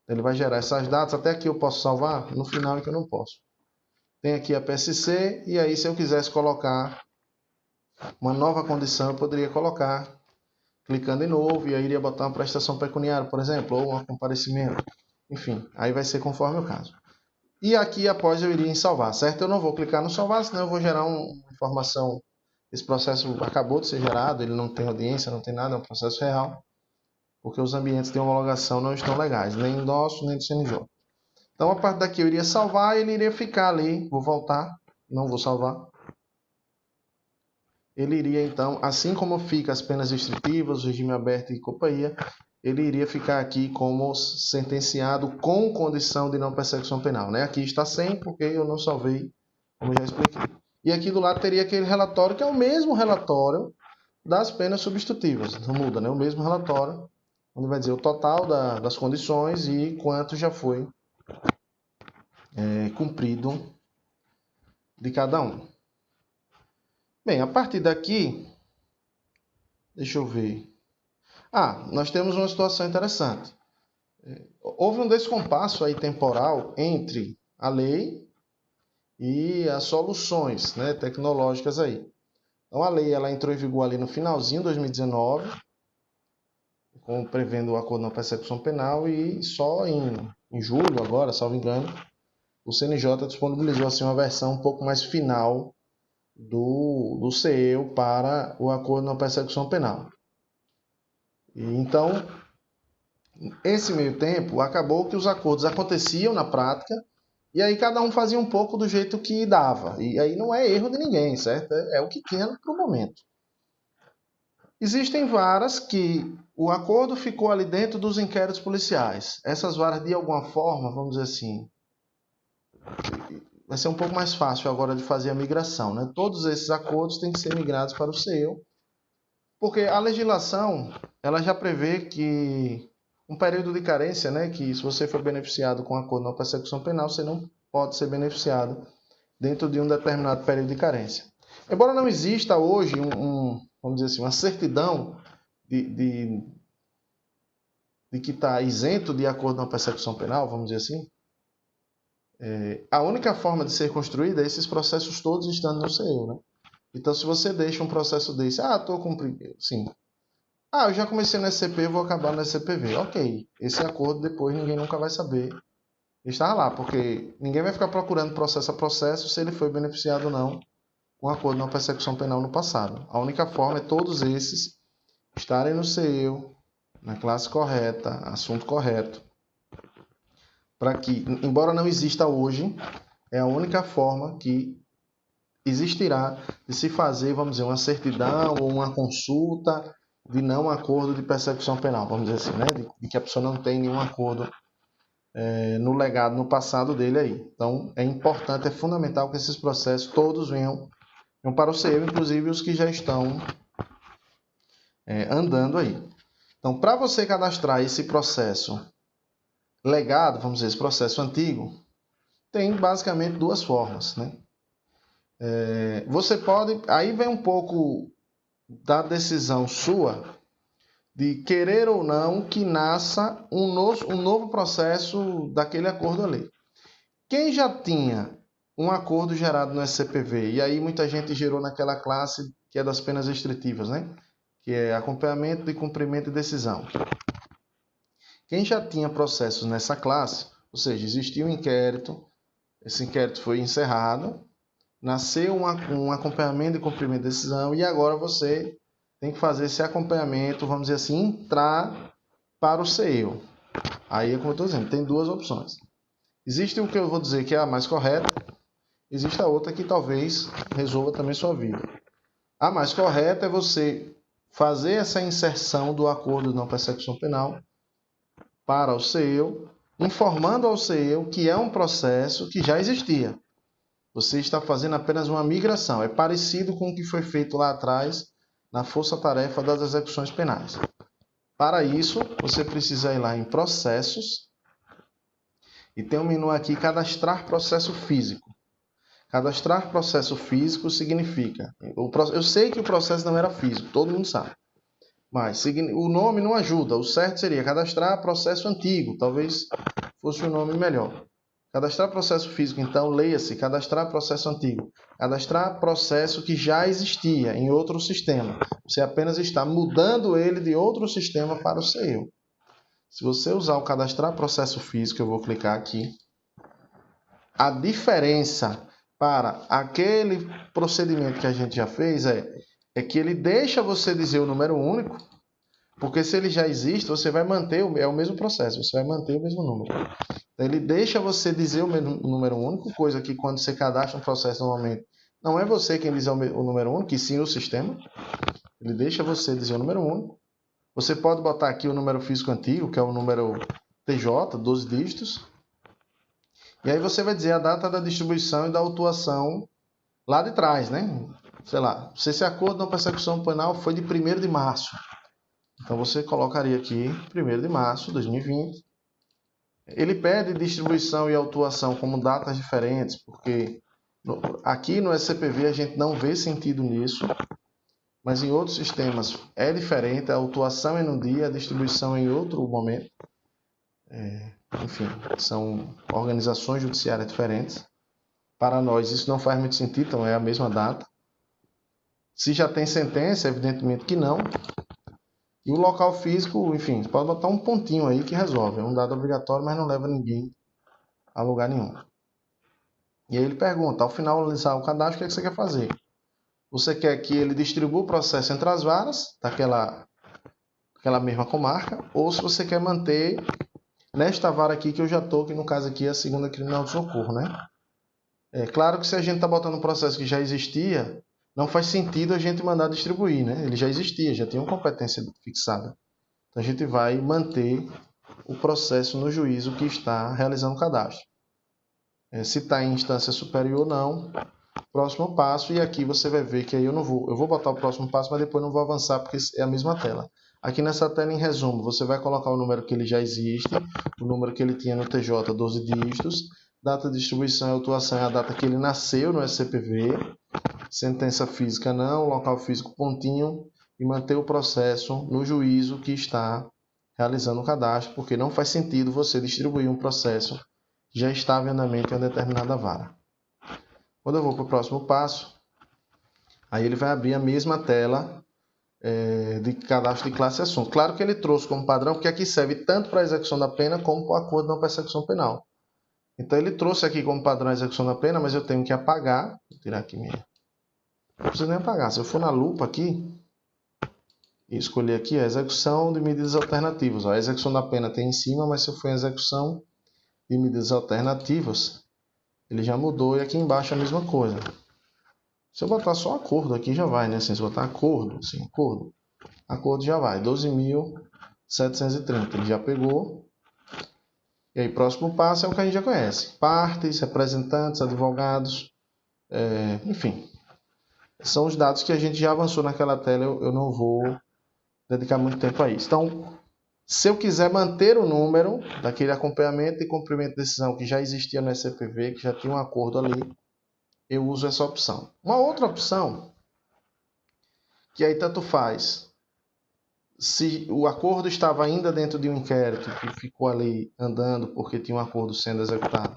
Ele vai gerar essas datas, até aqui eu posso salvar, no final é que eu não posso. Tem aqui a PSC, e aí se eu quisesse colocar uma nova condição, eu poderia colocar, clicando em novo, e aí iria botar uma prestação pecuniária, por exemplo, ou um comparecimento. Enfim, aí vai ser conforme o caso. E aqui após eu iria em salvar, certo? Eu não vou clicar no salvar, senão eu vou gerar uma informação. Esse processo acabou de ser gerado, ele não tem audiência, não tem nada, é um processo real, porque os ambientes de homologação não estão legais, nem do nosso, nem do CNJ. Então, a partir daqui eu iria salvar e ele iria ficar ali. Vou voltar, não vou salvar. Ele iria, então, assim como fica as penas restritivas, regime aberto e companhia, ele iria ficar aqui como sentenciado com condição de não persecução penal, né? Aqui está sem, porque eu não salvei, como eu já expliquei. E aqui do lado teria aquele relatório, que é o mesmo relatório das penas substitutivas. Não muda, né? O mesmo relatório, onde vai dizer o total das condições e quanto já foi cumprido de cada um. Bem, a partir daqui, deixa eu ver. Nós temos uma situação interessante. Houve um descompasso aí temporal entre a lei e as soluções, né, tecnológicas aí. Então a lei ela entrou em vigor ali no finalzinho de 2019, como prevendo o acordo na persecução penal, e só em julho agora, salvo engano, o CNJ disponibilizou assim uma versão um pouco mais final do CEU para o acordo na persecução penal. E então, esse meio tempo, acabou que os acordos aconteciam na prática, e aí cada um fazia um pouco do jeito que dava. E aí não é erro de ninguém, certo? É o que tinha para o momento. Existem varas que o acordo ficou ali dentro dos inquéritos policiais. Essas varas, de alguma forma, vamos dizer assim, vai ser um pouco mais fácil agora de fazer a migração, né? Todos esses acordos têm que ser migrados para o CEU, porque a legislação ela já prevê que um período de carência, né, que se você for beneficiado com acordo na persecução penal, você não pode ser beneficiado dentro de um determinado período de carência. Embora não exista hoje vamos dizer assim, uma certidão de que está isento de acordo na persecução penal, vamos dizer assim, a única forma de ser construída é esses processos todos estando no CEU, né? Então, se você deixa um processo desse, estou cumprindo, sim. Eu já comecei no SCP, vou acabar no SCPV. Ok, esse acordo depois ninguém nunca vai saber estava lá, porque ninguém vai ficar procurando processo a processo se ele foi beneficiado ou não com acordo na persecução penal no passado. A única forma é todos esses estarem no CEU, na classe correta, assunto correto, para que, embora não exista hoje, é a única forma que existirá de se fazer, vamos dizer, uma certidão ou uma consulta de não acordo de persecução penal, vamos dizer assim, né? De que a pessoa não tem nenhum acordo no legado, no passado dele aí. Então, é importante, é fundamental que esses processos todos venham para o CEU, inclusive os que já estão andando aí. Então, para você cadastrar esse processo legado, vamos dizer, esse processo antigo, tem basicamente duas formas, né? Você pode, aí vem um pouco da decisão sua de querer ou não que nasça um novo processo daquele acordo ali. Quem já tinha um acordo gerado no SCPV, e aí muita gente gerou naquela classe que é das penas restritivas, né? Que é acompanhamento de cumprimento e decisão. Quem já tinha processos nessa classe, ou seja, existia um inquérito, esse inquérito foi encerrado, nasceu um acompanhamento de cumprimento de decisão e agora você tem que fazer esse acompanhamento, vamos dizer assim, entrar para o CEU. Aí é como eu estou dizendo, tem duas opções. Existe o que eu vou dizer que é a mais correta, existe a outra que talvez resolva também sua vida. A mais correta é você fazer essa inserção do acordo de não persecução penal para o CEU, informando ao CEU que é um processo que já existia. Você está fazendo apenas uma migração. É parecido com o que foi feito lá atrás na força-tarefa das execuções penais. Para isso, você precisa ir lá em processos e tem um menu aqui, cadastrar processo físico. Cadastrar processo físico significa... Eu sei que o processo não era físico, todo mundo sabe. Mas o nome não ajuda. O certo seria cadastrar processo antigo. Talvez fosse um nome melhor. Cadastrar processo físico, então, leia-se cadastrar processo antigo. Cadastrar processo que já existia em outro sistema. Você apenas está mudando ele de outro sistema para o seu. Se você usar o cadastrar processo físico, eu vou clicar aqui. A diferença para aquele procedimento que a gente já fez é que ele deixa você dizer o número único, porque se ele já existe, você vai manter, é o mesmo processo, você vai manter o mesmo número. Então, ele deixa você dizer o número único, coisa que quando você cadastra um processo normalmente, não é você quem diz o número único, e sim o sistema. Ele deixa você dizer o número único. Você pode botar aqui o número físico antigo, que é o número TJ, 12 dígitos. E aí você vai dizer a data da distribuição e da autuação lá de trás, né? Sei lá, se esse acordo na persecução penal foi de 1º de março. Então você colocaria aqui 1º de março de 2020. Ele pede distribuição e autuação como datas diferentes, porque aqui no SCPV a gente não vê sentido nisso, mas em outros sistemas é diferente, a autuação é num dia, a distribuição é em outro momento. Enfim, são organizações judiciárias diferentes. Para nós isso não faz muito sentido, então é a mesma data. Se já tem sentença, evidentemente que não. E o local físico, enfim, pode botar um pontinho aí que resolve. É um dado obrigatório, mas não leva ninguém a lugar nenhum. E aí ele pergunta, ao finalizar o cadastro, o que você quer fazer? Você quer que ele distribua o processo entre as varas daquela mesma comarca, ou se você quer manter nesta vara aqui que eu já estou, que no caso aqui é a 2ª Criminal de Socorro, né? É claro que se a gente está botando um processo que já existia, não faz sentido a gente mandar distribuir, né? Ele já existia, já tinha uma competência fixada. Então a gente vai manter o processo no juízo que está realizando o cadastro. Se está em instância superior ou não, próximo passo, e aqui você vai ver que aí eu vou botar o próximo passo, mas depois não vou avançar porque é a mesma tela. Aqui nessa tela, em resumo, você vai colocar o número que ele já existe, o número que ele tinha no TJ, 12 dígitos, data de distribuição e autuação é a data que ele nasceu no SCPV, sentença física não, local físico pontinho, e manter o processo no juízo que está realizando o cadastro, porque não faz sentido você distribuir um processo que já estava em andamento em uma determinada vara. Quando eu vou para o próximo passo, aí ele vai abrir a mesma tela de cadastro de classe e assunto. Claro que ele trouxe como padrão, porque aqui serve tanto para a execução da pena como para o acordo de não persecução penal. Então ele trouxe aqui como padrão a execução da pena, mas eu tenho que apagar. Vou tirar aqui minha. Não precisa nem apagar. Se eu for na lupa aqui e escolher aqui a execução de medidas alternativas. Ó, a execução da pena tem em cima, mas se eu for em execução de medidas alternativas, ele já mudou e aqui embaixo é a mesma coisa. Se eu botar só acordo aqui já vai, né? Assim, se eu botar acordo, assim, acordo já vai. 12.730, ele já pegou. E aí, próximo passo é o que a gente já conhece. Partes, representantes, advogados, enfim. São os dados que a gente já avançou naquela tela, eu não vou dedicar muito tempo a isso. Então, se eu quiser manter o número daquele acompanhamento e cumprimento de decisão que já existia no SCPV, que já tinha um acordo ali, eu uso essa opção. Uma outra opção, que aí tanto faz se o acordo estava ainda dentro de um inquérito que ficou ali andando porque tinha um acordo sendo executado,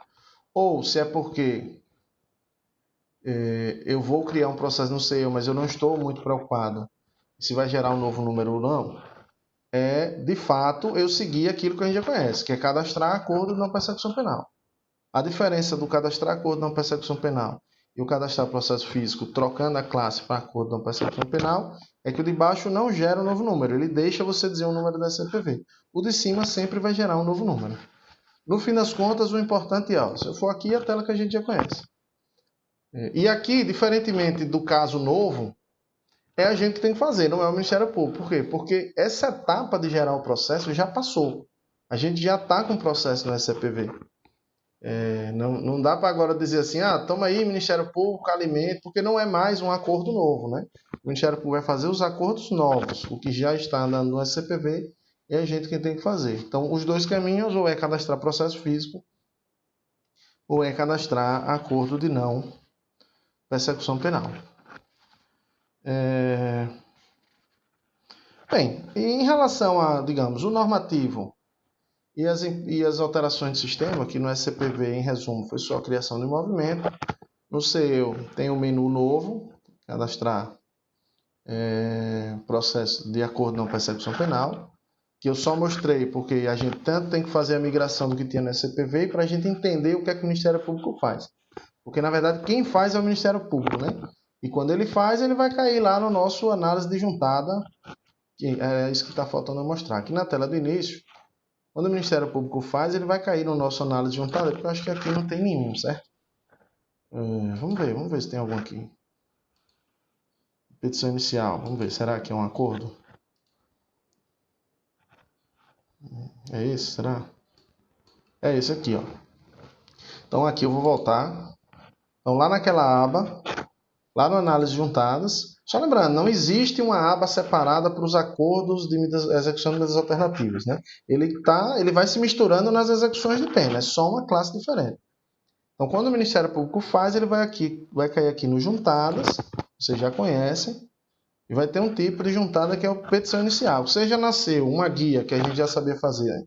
ou se é porque eu vou criar um processo no CEO, mas eu não estou muito preocupado se vai gerar um novo número ou não, de fato, eu seguir aquilo que a gente já conhece, que é cadastrar acordo de não persecução penal. A diferença do cadastrar acordo de não persecução penal e o cadastrar processo físico, trocando a classe para acordo de não persecução penal, é que o de baixo não gera um novo número, ele deixa você dizer um número da CPV. O de cima sempre vai gerar um novo número. No fim das contas, o importante é, se eu for aqui, a tela que a gente já conhece. E aqui, diferentemente do caso novo, é a gente que tem que fazer, não é o Ministério Público. Por quê? Porque essa etapa de gerar o processo já passou. A gente já está com o processo no SCPV. Não dá para agora dizer assim, toma aí, Ministério Público, alimento, porque não é mais um acordo novo, né? O Ministério Público vai fazer os acordos novos, o que já está andando no SCPV, é a gente quem tem que fazer. Então, os dois caminhos, ou é cadastrar processo físico, ou é cadastrar acordo de não persecução penal. Bem, em relação a, digamos, o normativo e as alterações de sistema, que no SCPV, em resumo, foi só a criação de movimento. No CEO tem o menu novo, cadastrar processo de acordo não persecução penal, que eu só mostrei porque a gente tanto tem que fazer a migração do que tinha no SCPV para a gente entender o que é que o Ministério Público faz. Porque, na verdade, quem faz é o Ministério Público, né? E quando ele faz, ele vai cair lá no nosso análise de juntada, que é isso que está faltando eu mostrar. Aqui na tela do início, quando o Ministério Público faz, ele vai cair no nosso análise de juntada, porque eu acho que aqui não tem nenhum, certo? Vamos ver se tem algum aqui. Petição inicial, vamos ver, será que é um acordo? É esse, será? É esse aqui, ó. Então aqui eu vou voltar. Então lá naquela aba, lá no análise de juntadas, só lembrando, não existe uma aba separada para os acordos de execução de medidas alternativas, né? Ele vai se misturando nas execuções de pena, é só uma classe diferente. Então quando o Ministério Público faz, ele vai cair aqui no juntadas, vocês já conhecem, e vai ter um tipo de juntada que é a petição inicial. Ou seja, nasceu uma guia que a gente já sabia fazer.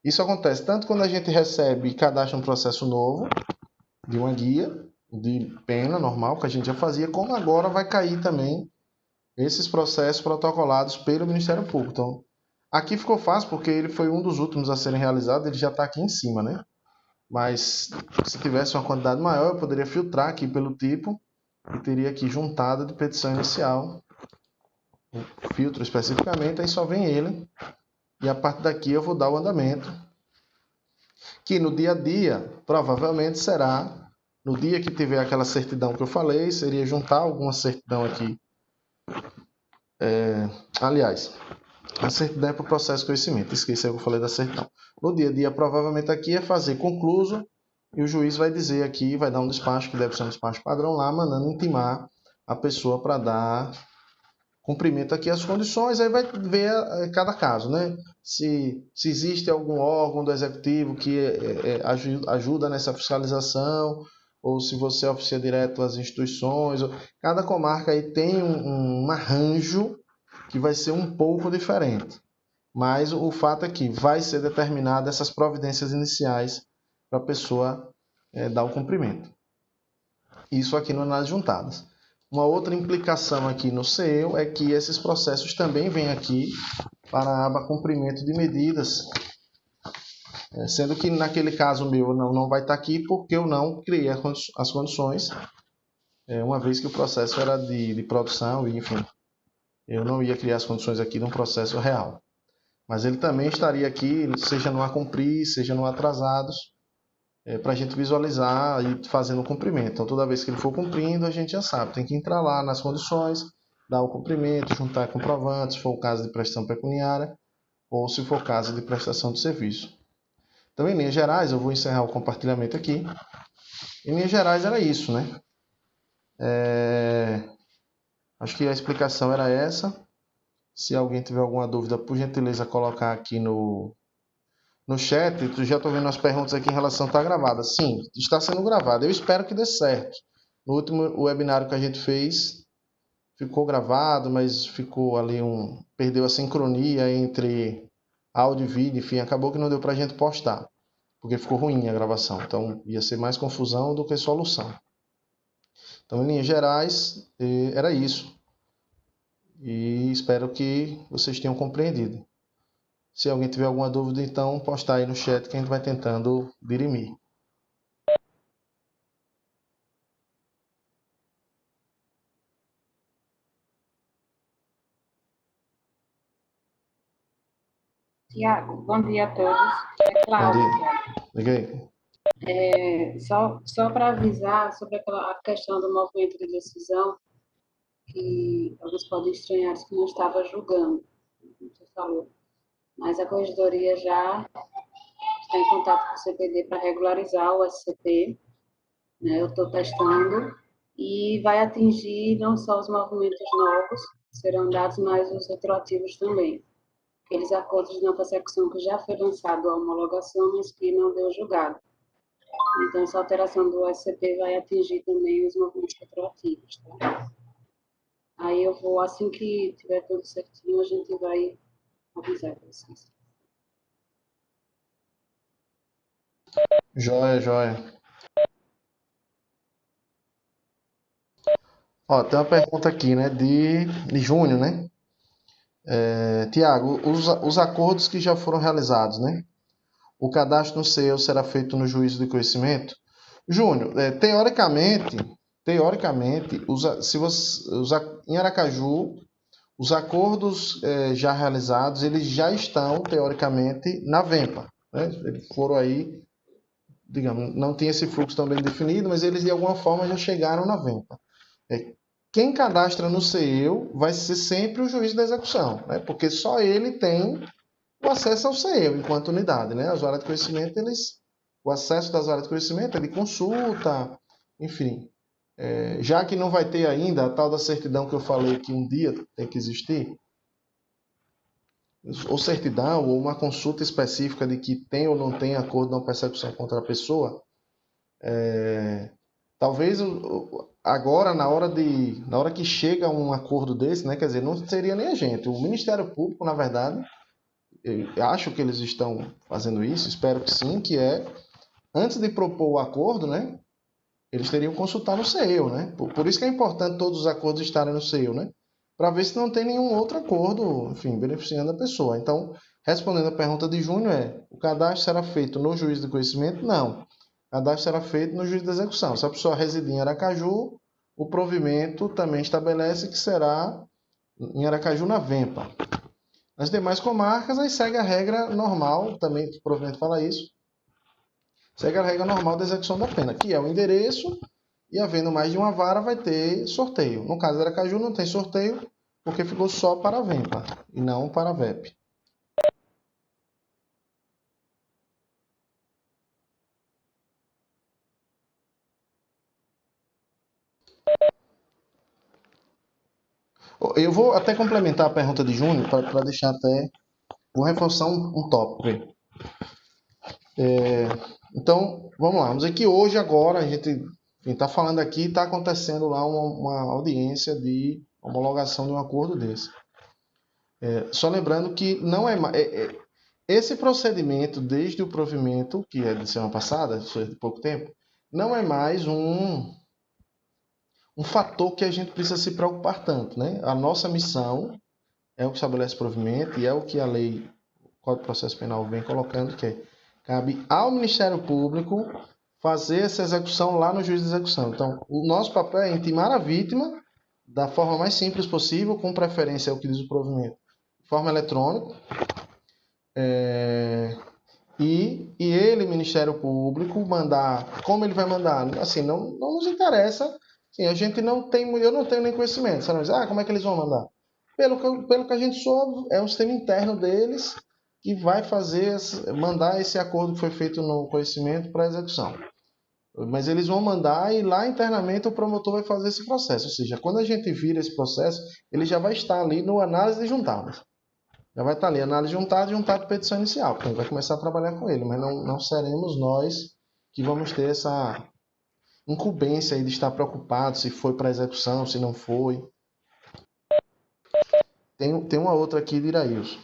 Isso acontece tanto quando a gente recebe e cadastra um processo novo, de uma guia de pena normal, que a gente já fazia, como agora vai cair também esses processos protocolados pelo Ministério Público. Então, aqui ficou fácil porque ele foi um dos últimos a serem realizados, ele já está aqui em cima, né? Mas se tivesse uma quantidade maior, eu poderia filtrar aqui pelo tipo e teria aqui juntada de petição inicial. O filtro especificamente, aí só vem ele. E a partir daqui eu vou dar o andamento. Que no dia a dia, provavelmente será, no dia que tiver aquela certidão que eu falei, seria juntar alguma certidão aqui. Aliás, a certidão é para o processo de conhecimento. Esqueci que eu falei da certidão. No dia a dia, provavelmente aqui é fazer concluso. E o juiz vai dizer aqui, vai dar um despacho, que deve ser um despacho padrão lá, mandando intimar a pessoa para dar cumprimento aqui as condições, aí vai ver cada caso, né? Se existe algum órgão do executivo que ajuda nessa fiscalização, ou se você oficia direto às instituições. Cada comarca aí tem um arranjo que vai ser um pouco diferente. Mas o fato é que vai ser determinada essas providências iniciais para a pessoa dar o cumprimento. Isso aqui no análise juntadas. Uma outra implicação aqui no CEO é que esses processos também vêm aqui para a aba cumprimento de medidas Sendo que naquele caso meu não vai estar aqui porque eu não criei as condições, uma vez que o processo era de produção e, enfim, eu não ia criar as condições aqui de um processo real. Mas ele também estaria aqui, seja no a cumprir, seja no atrasados, para a gente visualizar e fazendo o cumprimento. Então, toda vez que ele for cumprindo, a gente já sabe, tem que entrar lá nas condições, dar o cumprimento, juntar comprovantes, se for o caso de prestação pecuniária, ou se for o caso de prestação de serviço. Então, em linhas gerais, eu vou encerrar o compartilhamento aqui. Em linhas gerais, era isso, né? Acho que a explicação era essa. Se alguém tiver alguma dúvida, por gentileza, colocar aqui no chat. Já estou vendo as perguntas aqui em relação a estar gravada. Sim, está sendo gravada. Eu espero que dê certo. No último webinário que a gente fez, ficou gravado, mas ficou ali perdeu a sincronia entre áudio e vídeo, enfim, acabou que não deu para a gente postar, porque ficou ruim a gravação. Então, ia ser mais confusão do que solução. Então, em linhas gerais, era isso. E espero que vocês tenham compreendido. Se alguém tiver alguma dúvida, então postar aí no chat que a gente vai tentando dirimir. Tiago, bom dia a todos. É Cláudia, Tiago. Liguei. Só para avisar sobre a questão do movimento de decisão, que alguns podem estranhar que não estava julgando, como você falou. Mas a Corregedoria já está em contato com o CPD para regularizar o SCP, né? Eu estou testando e vai atingir não só os movimentos novos que serão dados, mas os retroativos também. Aqueles acordos de não persecução que já foi lançado a homologação, mas que não deu julgado. Então, essa alteração do SCP vai atingir também os movimentos retroativos. Tá? Aí eu vou, assim que tiver tudo certinho, a gente vai avisar para vocês. Joia. Ó, tem uma pergunta aqui, né, de Júnior, né? Tiago, os acordos que já foram realizados, né? O cadastro no CEU será feito no juízo de conhecimento? Júnior, teoricamente, em Aracaju, os acordos já realizados, eles já estão, teoricamente, na VEMPA. Né? Eles foram aí, digamos, não tem esse fluxo tão bem definido, mas eles, de alguma forma, já chegaram na VEMPA. Quem cadastra no CEU vai ser sempre o juiz da execução, né? Porque só ele tem o acesso ao CEU enquanto unidade, né? As varas de conhecimento, o acesso das varas de conhecimento é de consulta, enfim. Já que não vai ter ainda a tal da certidão que eu falei que um dia tem que existir, ou certidão, ou uma consulta específica de que tem ou não tem acordo de não persecução contra a pessoa, talvez agora, na hora que chega um acordo desse, né? Quer dizer, não seria nem a gente. O Ministério Público, na verdade, eu acho que eles estão fazendo isso, espero que sim, que antes de propor o acordo, né? Eles teriam que consultar no CEU, né? Por isso que é importante todos os acordos estarem no CEU, né? Para ver se não tem nenhum outro acordo, enfim, beneficiando a pessoa. Então, respondendo a pergunta de Júnior, o cadastro será feito no juízo de conhecimento? Não. O cadastro será feito no juízo de execução. Se a pessoa residir em Aracaju, o provimento também estabelece que será em Aracaju na VEMPA. Nas demais comarcas, aí segue a regra normal, também o provimento fala isso, segue a regra normal da execução da pena, que é o endereço, e havendo mais de uma vara vai ter sorteio. No caso de Aracaju não tem sorteio, porque ficou só para a VEMPA e não para a VEP. Eu vou até complementar a pergunta de Júnior, para deixar até... Vou reforçar um tópico. Então, vamos lá. Vamos dizer que hoje, agora, a gente está falando aqui, está acontecendo lá uma audiência de homologação de um acordo desse. Só lembrando que não esse procedimento, desde o provimento, que é de semana passada, foi de pouco tempo, não é mais um fator que a gente precisa se preocupar tanto, né? A nossa missão é o que estabelece o provimento e é o que a lei, o Código de Processo Penal vem colocando, que é Cabe ao Ministério Público fazer essa execução lá no juiz de execução. Então, o nosso papel é intimar a vítima da forma mais simples possível, com preferência ao que diz o provimento, de forma eletrônica, e ele, Ministério Público, mandar. Como ele vai mandar? Assim, não nos interessa. Assim, a gente não tem, eu não tenho nem conhecimento. Você não diz, como é que eles vão mandar? Pelo que a gente soube, é um sistema interno deles que vai mandar esse acordo que foi feito no conhecimento para execução. Mas eles vão mandar e lá internamente o promotor vai fazer esse processo. Ou seja, quando a gente vira esse processo, ele já vai estar ali no análise de juntadas. Já vai estar ali, análise juntada e juntado de petição inicial. Porque a gente vai começar a trabalhar com ele, mas não seremos nós que vamos ter essa incumbência aí de estar preocupado se foi para execução, se não foi. Tem uma outra aqui de Iraílson.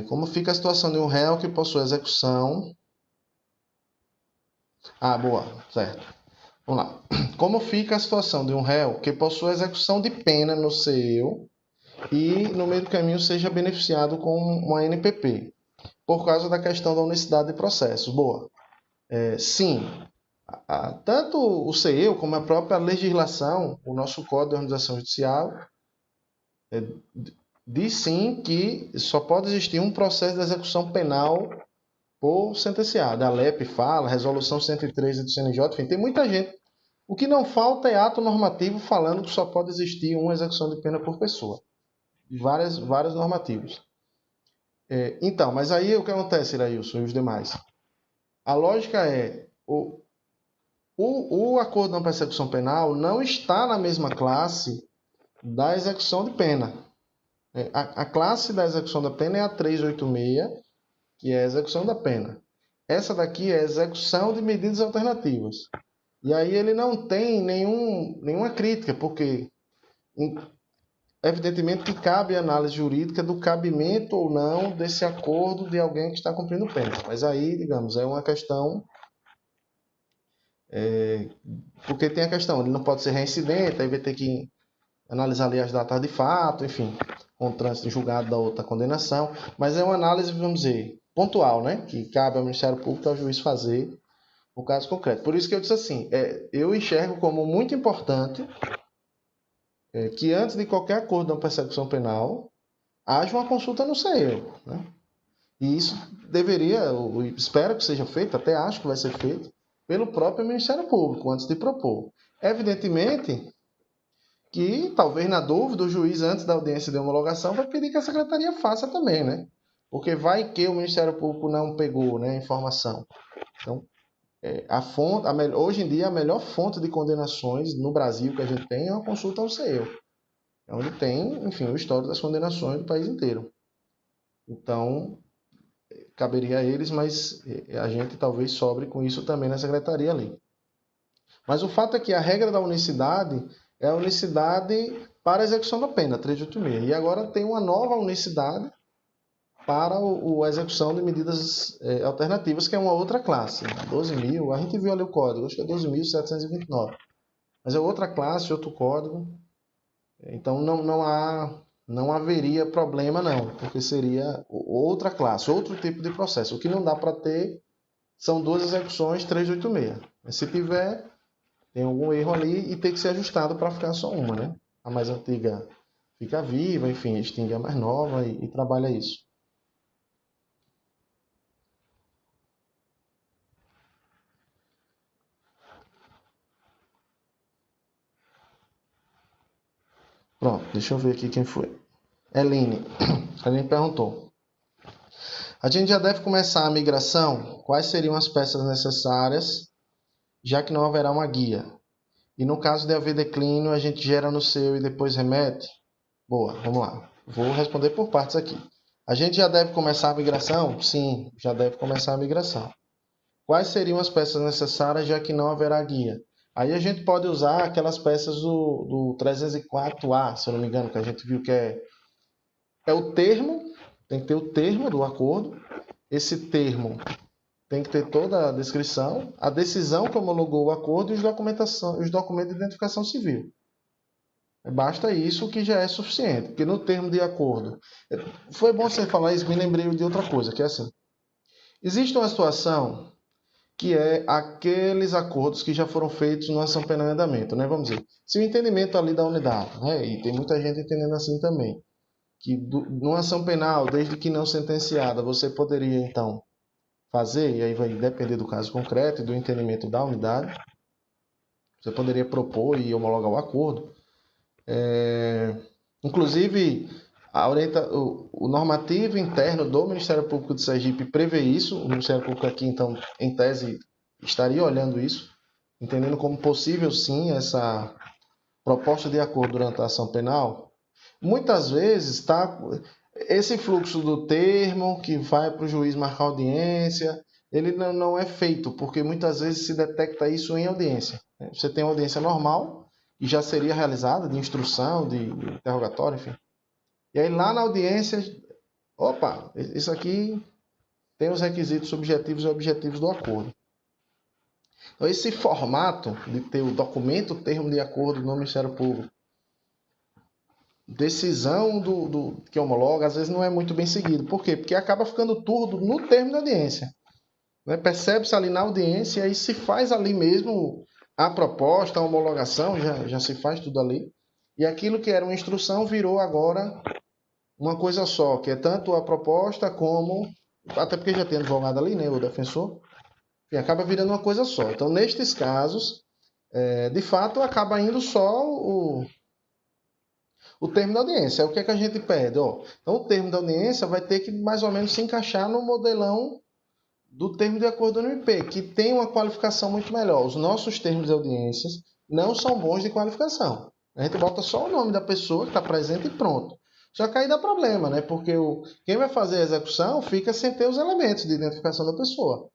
Como fica a situação de um réu que possui execução... boa, certo. Vamos lá. Como fica a situação de um réu que possui execução de pena no seu e no meio do caminho seja beneficiado com uma NPP, por causa da questão da unicidade de processos? Boa. Sim. Tanto o CEU como a própria legislação, o nosso Código de Organização Judicial, diz sim que só pode existir um processo de execução penal por sentenciado. A LEP fala, Resolução 113 do CNJ, enfim, tem muita gente. O que não falta é ato normativo falando que só pode existir uma execução de pena por pessoa. Vários normativos. Então, mas aí o que acontece, Iraílson e os demais? A lógica é, o acordo de não persecução penal não está na mesma classe da execução de pena. A classe da execução da pena é a 386, que é a execução da pena. Essa daqui é a execução de medidas alternativas. E aí ele não tem nenhuma crítica, porque evidentemente que cabe a análise jurídica do cabimento ou não desse acordo de alguém que está cumprindo pena. Mas aí, digamos, é uma questão... porque tem a questão, ele não pode ser reincidente, aí vai ter que analisar ali as datas de fato, enfim, com o trânsito julgado da outra condenação. Mas é uma análise, vamos dizer, pontual, né? Que cabe ao Ministério Público, ao juiz fazer o caso concreto. Por isso que eu disse assim, eu enxergo como muito importante que antes de qualquer acordo de uma persecução penal, haja uma consulta no CEU, né? E isso deveria, eu espero que seja feito, até acho que vai ser feito, pelo próprio Ministério Público, antes de propor. Evidentemente que, talvez na dúvida, o juiz, antes da audiência de homologação, vai pedir que a Secretaria faça também, né? Porque vai que o Ministério Público não pegou, né, a informação. Então, hoje em dia, a melhor fonte de condenações no Brasil que a gente tem é uma consulta ao CEU. É onde tem, enfim, o histórico das condenações do país inteiro. Então, caberia a eles, mas a gente talvez sobre com isso também na Secretaria ali. Mas o fato é que a regra da unicidade é a unicidade para a execução da pena, 386. E agora tem uma nova unicidade para a execução de medidas alternativas, que é uma outra classe, 12.000, a gente viu ali o código, acho que é 12.729. Mas é outra classe, outro código. Então não haveria problema não, porque seria outra classe, outro tipo de processo. O que não dá para ter são duas execuções 386. Mas se tiver, tem algum erro ali e tem que ser ajustado para ficar só uma, né? A mais antiga fica viva, enfim, extingue a mais nova e trabalha isso. Pronto, deixa eu ver aqui quem foi. Eline. Eline perguntou. A gente já deve começar a migração? Quais seriam as peças necessárias, já que não haverá uma guia? E no caso de haver declínio, a gente gera no seu e depois remete? Boa, vamos lá. Vou responder por partes aqui. A gente já deve começar a migração? Sim, já deve começar a migração. Quais seriam as peças necessárias, já que não haverá guia? Aí a gente pode usar aquelas peças do 304A, se eu não me engano, que a gente viu que é o termo, tem que ter o termo do acordo. Esse termo tem que ter toda a descrição, a decisão que homologou o acordo e os documentos de identificação civil. Basta isso que já é suficiente, porque no termo de acordo... Foi bom você falar isso, me lembrei de outra coisa, que é assim. Existe uma situação que é aqueles acordos que já foram feitos numa ação penal em andamento, né? Vamos dizer, se o entendimento ali da unidade, né? E tem muita gente entendendo assim também, que numa ação penal, desde que não sentenciada, você poderia então fazer, e aí vai depender do caso concreto e do entendimento da unidade, você poderia propor e homologar o acordo. Inclusive, o normativo interno do Ministério Público de Sergipe prevê isso. O Ministério Público aqui, então, em tese, estaria olhando isso, entendendo como possível, sim, essa proposta de acordo durante a ação penal. Muitas vezes, esse fluxo do termo que vai para o juiz marcar audiência, ele não é feito, porque muitas vezes se detecta isso em audiência. Você tem uma audiência normal, e já seria realizada, de instrução, de interrogatório, enfim. E aí lá na audiência, opa, isso aqui tem os requisitos subjetivos e objetivos do acordo. Então esse formato de ter o documento, o termo de acordo no Ministério Público, decisão do que homologa, às vezes não é muito bem seguido. Por quê? Porque acaba ficando tudo no termo da audiência. Né? Percebe-se ali na audiência e aí se faz ali mesmo a proposta, a homologação, já se faz tudo ali. E aquilo que era uma instrução virou agora uma coisa só, que é tanto a proposta como, até porque já tem advogado ali, né, o defensor, e acaba virando uma coisa só. Então, nestes casos, de fato, acaba indo só o termo da audiência. É o que é que a gente pede? Ó. Então, o termo da audiência vai ter que mais ou menos se encaixar no modelão do termo de acordo do MP, que tem uma qualificação muito melhor. Os nossos termos de audiências não são bons de qualificação. A gente bota só o nome da pessoa que está presente e pronto. Só que aí dá problema, né? Porque quem vai fazer a execução fica sem ter os elementos de identificação da pessoa.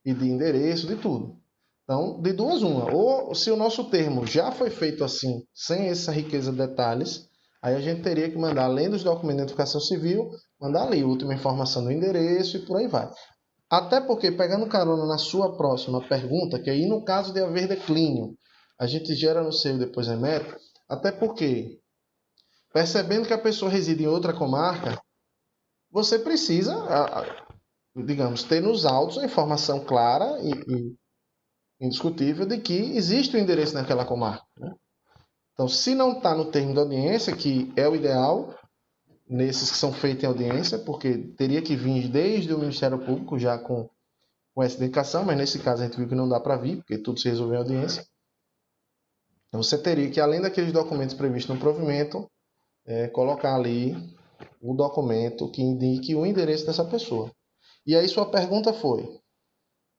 E de endereço, de tudo. Então, de duas uma. Ou se o nosso termo já foi feito assim, sem essa riqueza de detalhes, aí a gente teria que mandar, além dos documentos de identificação civil, mandar ali a última informação do endereço e por aí vai. Até porque, pegando carona na sua próxima pergunta, que aí no caso de haver declínio, a gente gera no seu e depois remete, até porque, percebendo que a pessoa reside em outra comarca, você precisa, digamos, ter nos autos a informação clara e indiscutível de que existe o endereço naquela comarca. Né? Então, se não está no termo da audiência, que é o ideal, nesses que são feitos em audiência, porque teria que vir desde o Ministério Público já com essa indicação, mas nesse caso a gente viu que não dá para vir, porque tudo se resolveu em audiência. Então você teria que, além daqueles documentos previstos no provimento, colocar ali o documento que indique o endereço dessa pessoa. E aí sua pergunta foi,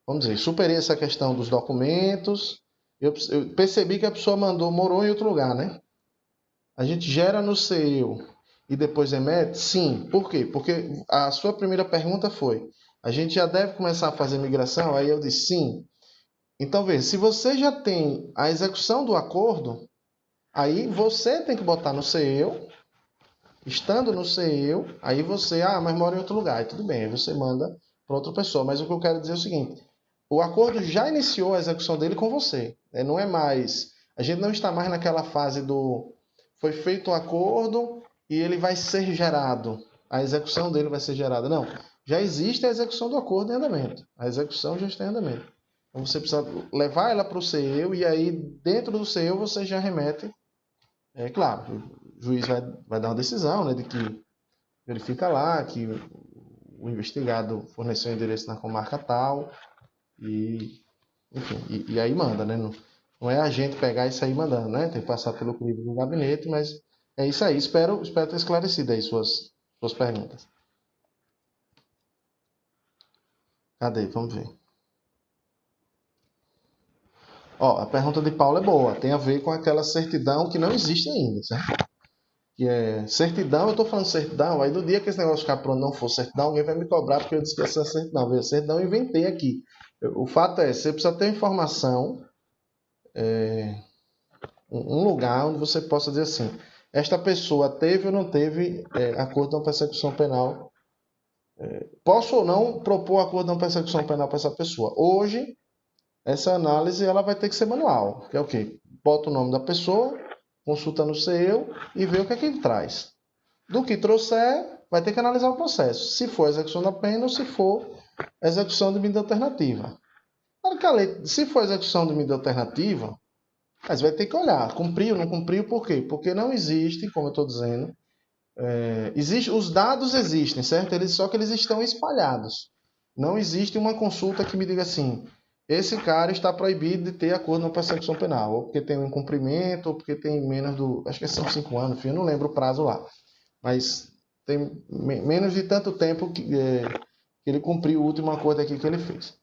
vamos dizer, superei essa questão dos documentos, eu percebi que a pessoa morou em outro lugar, né? A gente gera no CEU e depois emete? Sim. Por quê? Porque a sua primeira pergunta foi, a gente já deve começar a fazer migração? Aí eu disse sim. Então, veja, se você já tem a execução do acordo, aí você tem que botar no CEU, estando no CEU, aí você, mas mora em outro lugar, aí tudo bem, aí você manda para outra pessoa. Mas o que eu quero dizer é o seguinte, o acordo já iniciou a execução dele com você, né? Não é mais, a gente não está mais naquela fase foi feito o acordo e ele vai ser gerado, a execução dele vai ser gerada. Não, já existe a execução do acordo em andamento, a execução já está em andamento. Então você precisa levar ela para o CEU e aí dentro do CEU você já remete. É claro, o juiz vai dar uma decisão, né, de que verifica lá que o investigado forneceu endereço na comarca tal e, enfim, e aí manda, né? Não é a gente pegar e sair mandando, né? Tem que passar pelo crivo do gabinete, mas é isso aí. Espero ter esclarecido aí suas perguntas. Cadê? Vamos ver. Ó, a pergunta de Paulo é boa. Tem a ver com aquela certidão que não existe ainda, certo? Que é certidão, eu estou falando certidão, aí do dia que esse negócio ficar pronto não for certidão, alguém vai me cobrar porque eu disse que essa certidão. Veja, certidão eu inventei aqui. O fato é, você precisa ter informação, um lugar onde você possa dizer assim, esta pessoa teve ou não teve acordo de não persecução penal. Posso ou não propor acordo de não persecução penal para essa pessoa? Hoje, essa análise ela vai ter que ser manual, que é o quê? Bota o nome da pessoa, consulta no CEU e vê o que é que ele traz. Do que trouxer, vai ter que analisar o processo. Se for execução da pena ou se for execução de medida alternativa. Se for execução de medida alternativa, mas vai ter que olhar, cumpriu, não cumpriu, por quê? Porque não existe, como eu estou dizendo, os dados existem, certo? Só que eles estão espalhados. Não existe uma consulta que me diga assim, esse cara está proibido de ter acordo na persecução penal, ou porque tem um incumprimento, ou porque tem menos acho que são 5 anos, enfim, eu não lembro o prazo lá. Mas tem menos de tanto tempo que ele cumpriu o último acordo aqui que ele fez.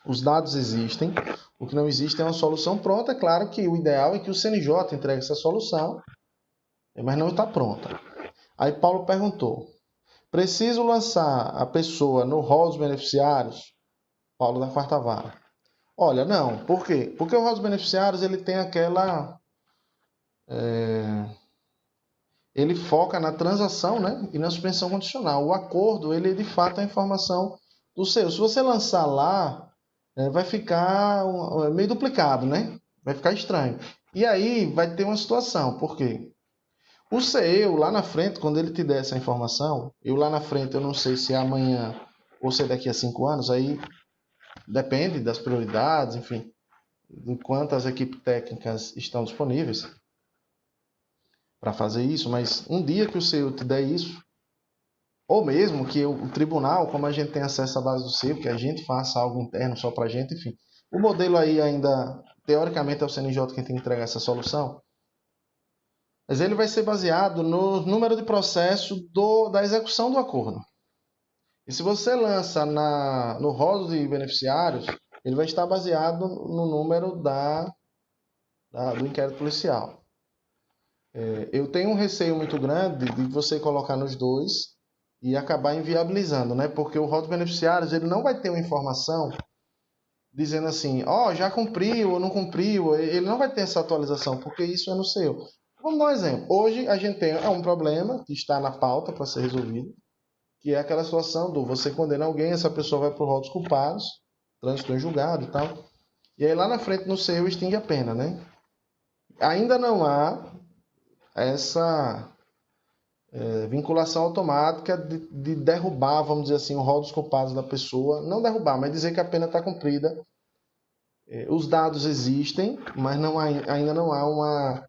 Os dados existem, o que não existe é uma solução pronta. É claro que o ideal é que o CNJ entregue essa solução, mas não está pronta. Aí Paulo perguntou, preciso lançar a pessoa no rol dos beneficiários? Paulo da quarta vara. Olha, não. Por quê? Porque o rol dos beneficiários ele tem aquela... ele foca na transação, né? E na suspensão condicional. O acordo, ele de fato é a informação do seu. Se você lançar lá, vai ficar meio duplicado, né? Vai ficar estranho. E aí vai ter uma situação. Por quê? O CEU, lá na frente, quando ele te der essa informação, eu lá na frente, eu não sei se é amanhã ou se é daqui a 5 anos, aí depende das prioridades, enfim, de quantas equipes técnicas estão disponíveis para fazer isso, mas um dia que o CEU te der isso, ou mesmo que o tribunal, como a gente tem acesso à base do CEU, que a gente faça algo interno só para a gente, enfim. O modelo aí ainda, teoricamente, é o CNJ quem tem que entregar essa solução, mas ele vai ser baseado no número de processo da execução do acordo. E se você lança no rol de beneficiários, ele vai estar baseado no número do inquérito policial. Eu tenho um receio muito grande de você colocar nos dois e acabar inviabilizando, né? Porque o rol de beneficiários ele não vai ter uma informação dizendo assim, já cumpriu ou não cumpriu. Ele não vai ter essa atualização, porque isso é no seu. Vamos dar um exemplo. Hoje a gente tem um problema que está na pauta para ser resolvido, que é aquela situação do você condena alguém, essa pessoa vai para o rol dos culpados, trânsito em julgado e tal, e aí lá na frente no seu extingue a pena, né? Ainda não há essa vinculação automática de derrubar, vamos dizer assim, o rol dos culpados da pessoa, não derrubar, mas dizer que a pena está cumprida. Os dados existem, mas ainda não há uma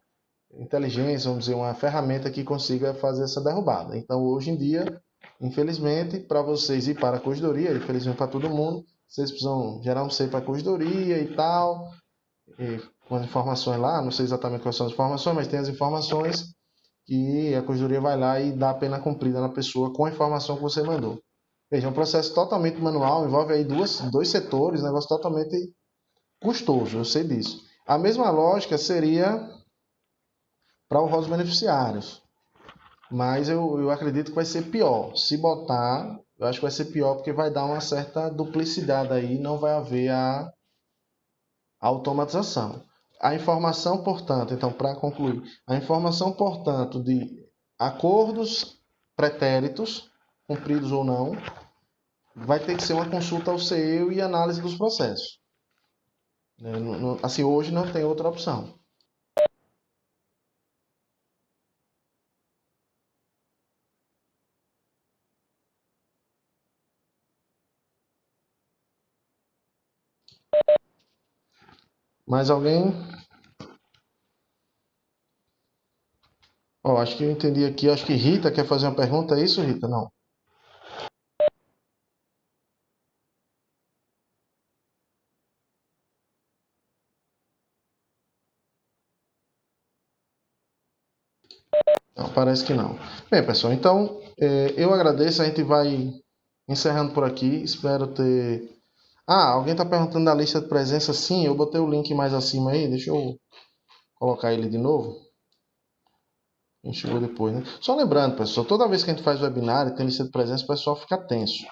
inteligência, vamos dizer, uma ferramenta que consiga fazer essa derrubada. Então, hoje em dia, infelizmente, para vocês e para a corregedoria, infelizmente para todo mundo, vocês precisam gerar um CEI para a corregedoria e tal, com as informações lá, não sei exatamente quais são as informações, mas tem as informações que a corregedoria vai lá e dá a pena cumprida na pessoa com a informação que você mandou. Veja, é um processo totalmente manual, envolve aí dois setores, negócio totalmente custoso, eu sei disso. A mesma lógica seria para o rol dos beneficiários. Mas eu acredito que vai ser pior. Se botar, eu acho que vai ser pior porque vai dar uma certa duplicidade aí, não vai haver a automatização. A informação, portanto, então, para concluir, a informação, portanto, de acordos pretéritos, cumpridos ou não, vai ter que ser uma consulta ao CEU e análise dos processos. Assim, hoje não tem outra opção. Mais alguém? Acho que eu entendi aqui. Acho que Rita quer fazer uma pergunta. É isso, Rita? Não. Não, parece que não. Bem, pessoal, então eu agradeço. A gente vai encerrando por aqui. Espero ter... alguém está perguntando da lista de presença. Sim, eu botei o link mais acima aí. Deixa eu colocar ele de novo. A gente chegou depois, né? Só lembrando, pessoal, toda vez que a gente faz webinar e tem lista de presença, o pessoal fica tenso.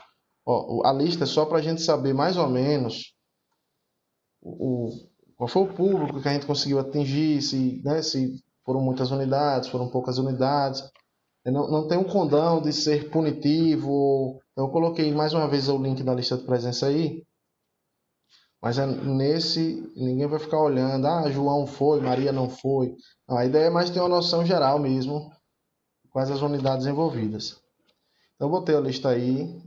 A lista é só para a gente saber mais ou menos qual foi o público que a gente conseguiu atingir, se foram muitas unidades, foram poucas unidades. Não tem um condão de ser punitivo. Então, eu coloquei mais uma vez o link da lista de presença aí. Mas ninguém vai ficar olhando, João foi, Maria não foi. Não, a ideia é mais ter uma noção geral mesmo, quais as unidades envolvidas. Então, eu botei a lista aí.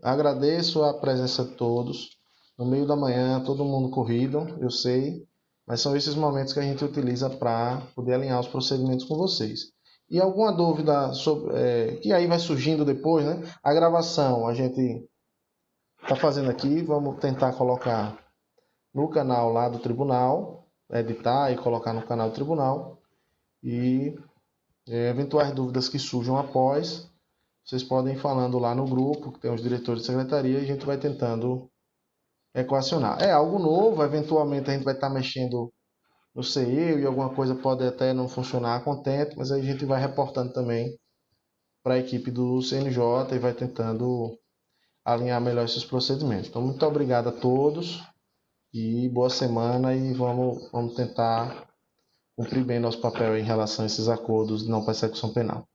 Agradeço a presença de todos. No meio da manhã, todo mundo corrido, eu sei. Mas são esses momentos que a gente utiliza para poder alinhar os procedimentos com vocês. E alguma dúvida sobre, que aí vai surgindo depois, né? A gravação a gente está fazendo aqui. Vamos tentar colocar no canal lá do tribunal, editar e colocar no canal do tribunal. E eventuais dúvidas que surjam após, vocês podem ir falando lá no grupo, que tem os diretores de secretaria, e a gente vai tentando equacionar. É algo novo, eventualmente a gente vai estar mexendo no CEU e alguma coisa pode até não funcionar contente, mas aí a gente vai reportando também para a equipe do CNJ e vai tentando alinhar melhor esses procedimentos. Então, muito obrigado a todos e boa semana e vamos tentar cumprir bem nosso papel em relação a esses acordos de não persecução penal.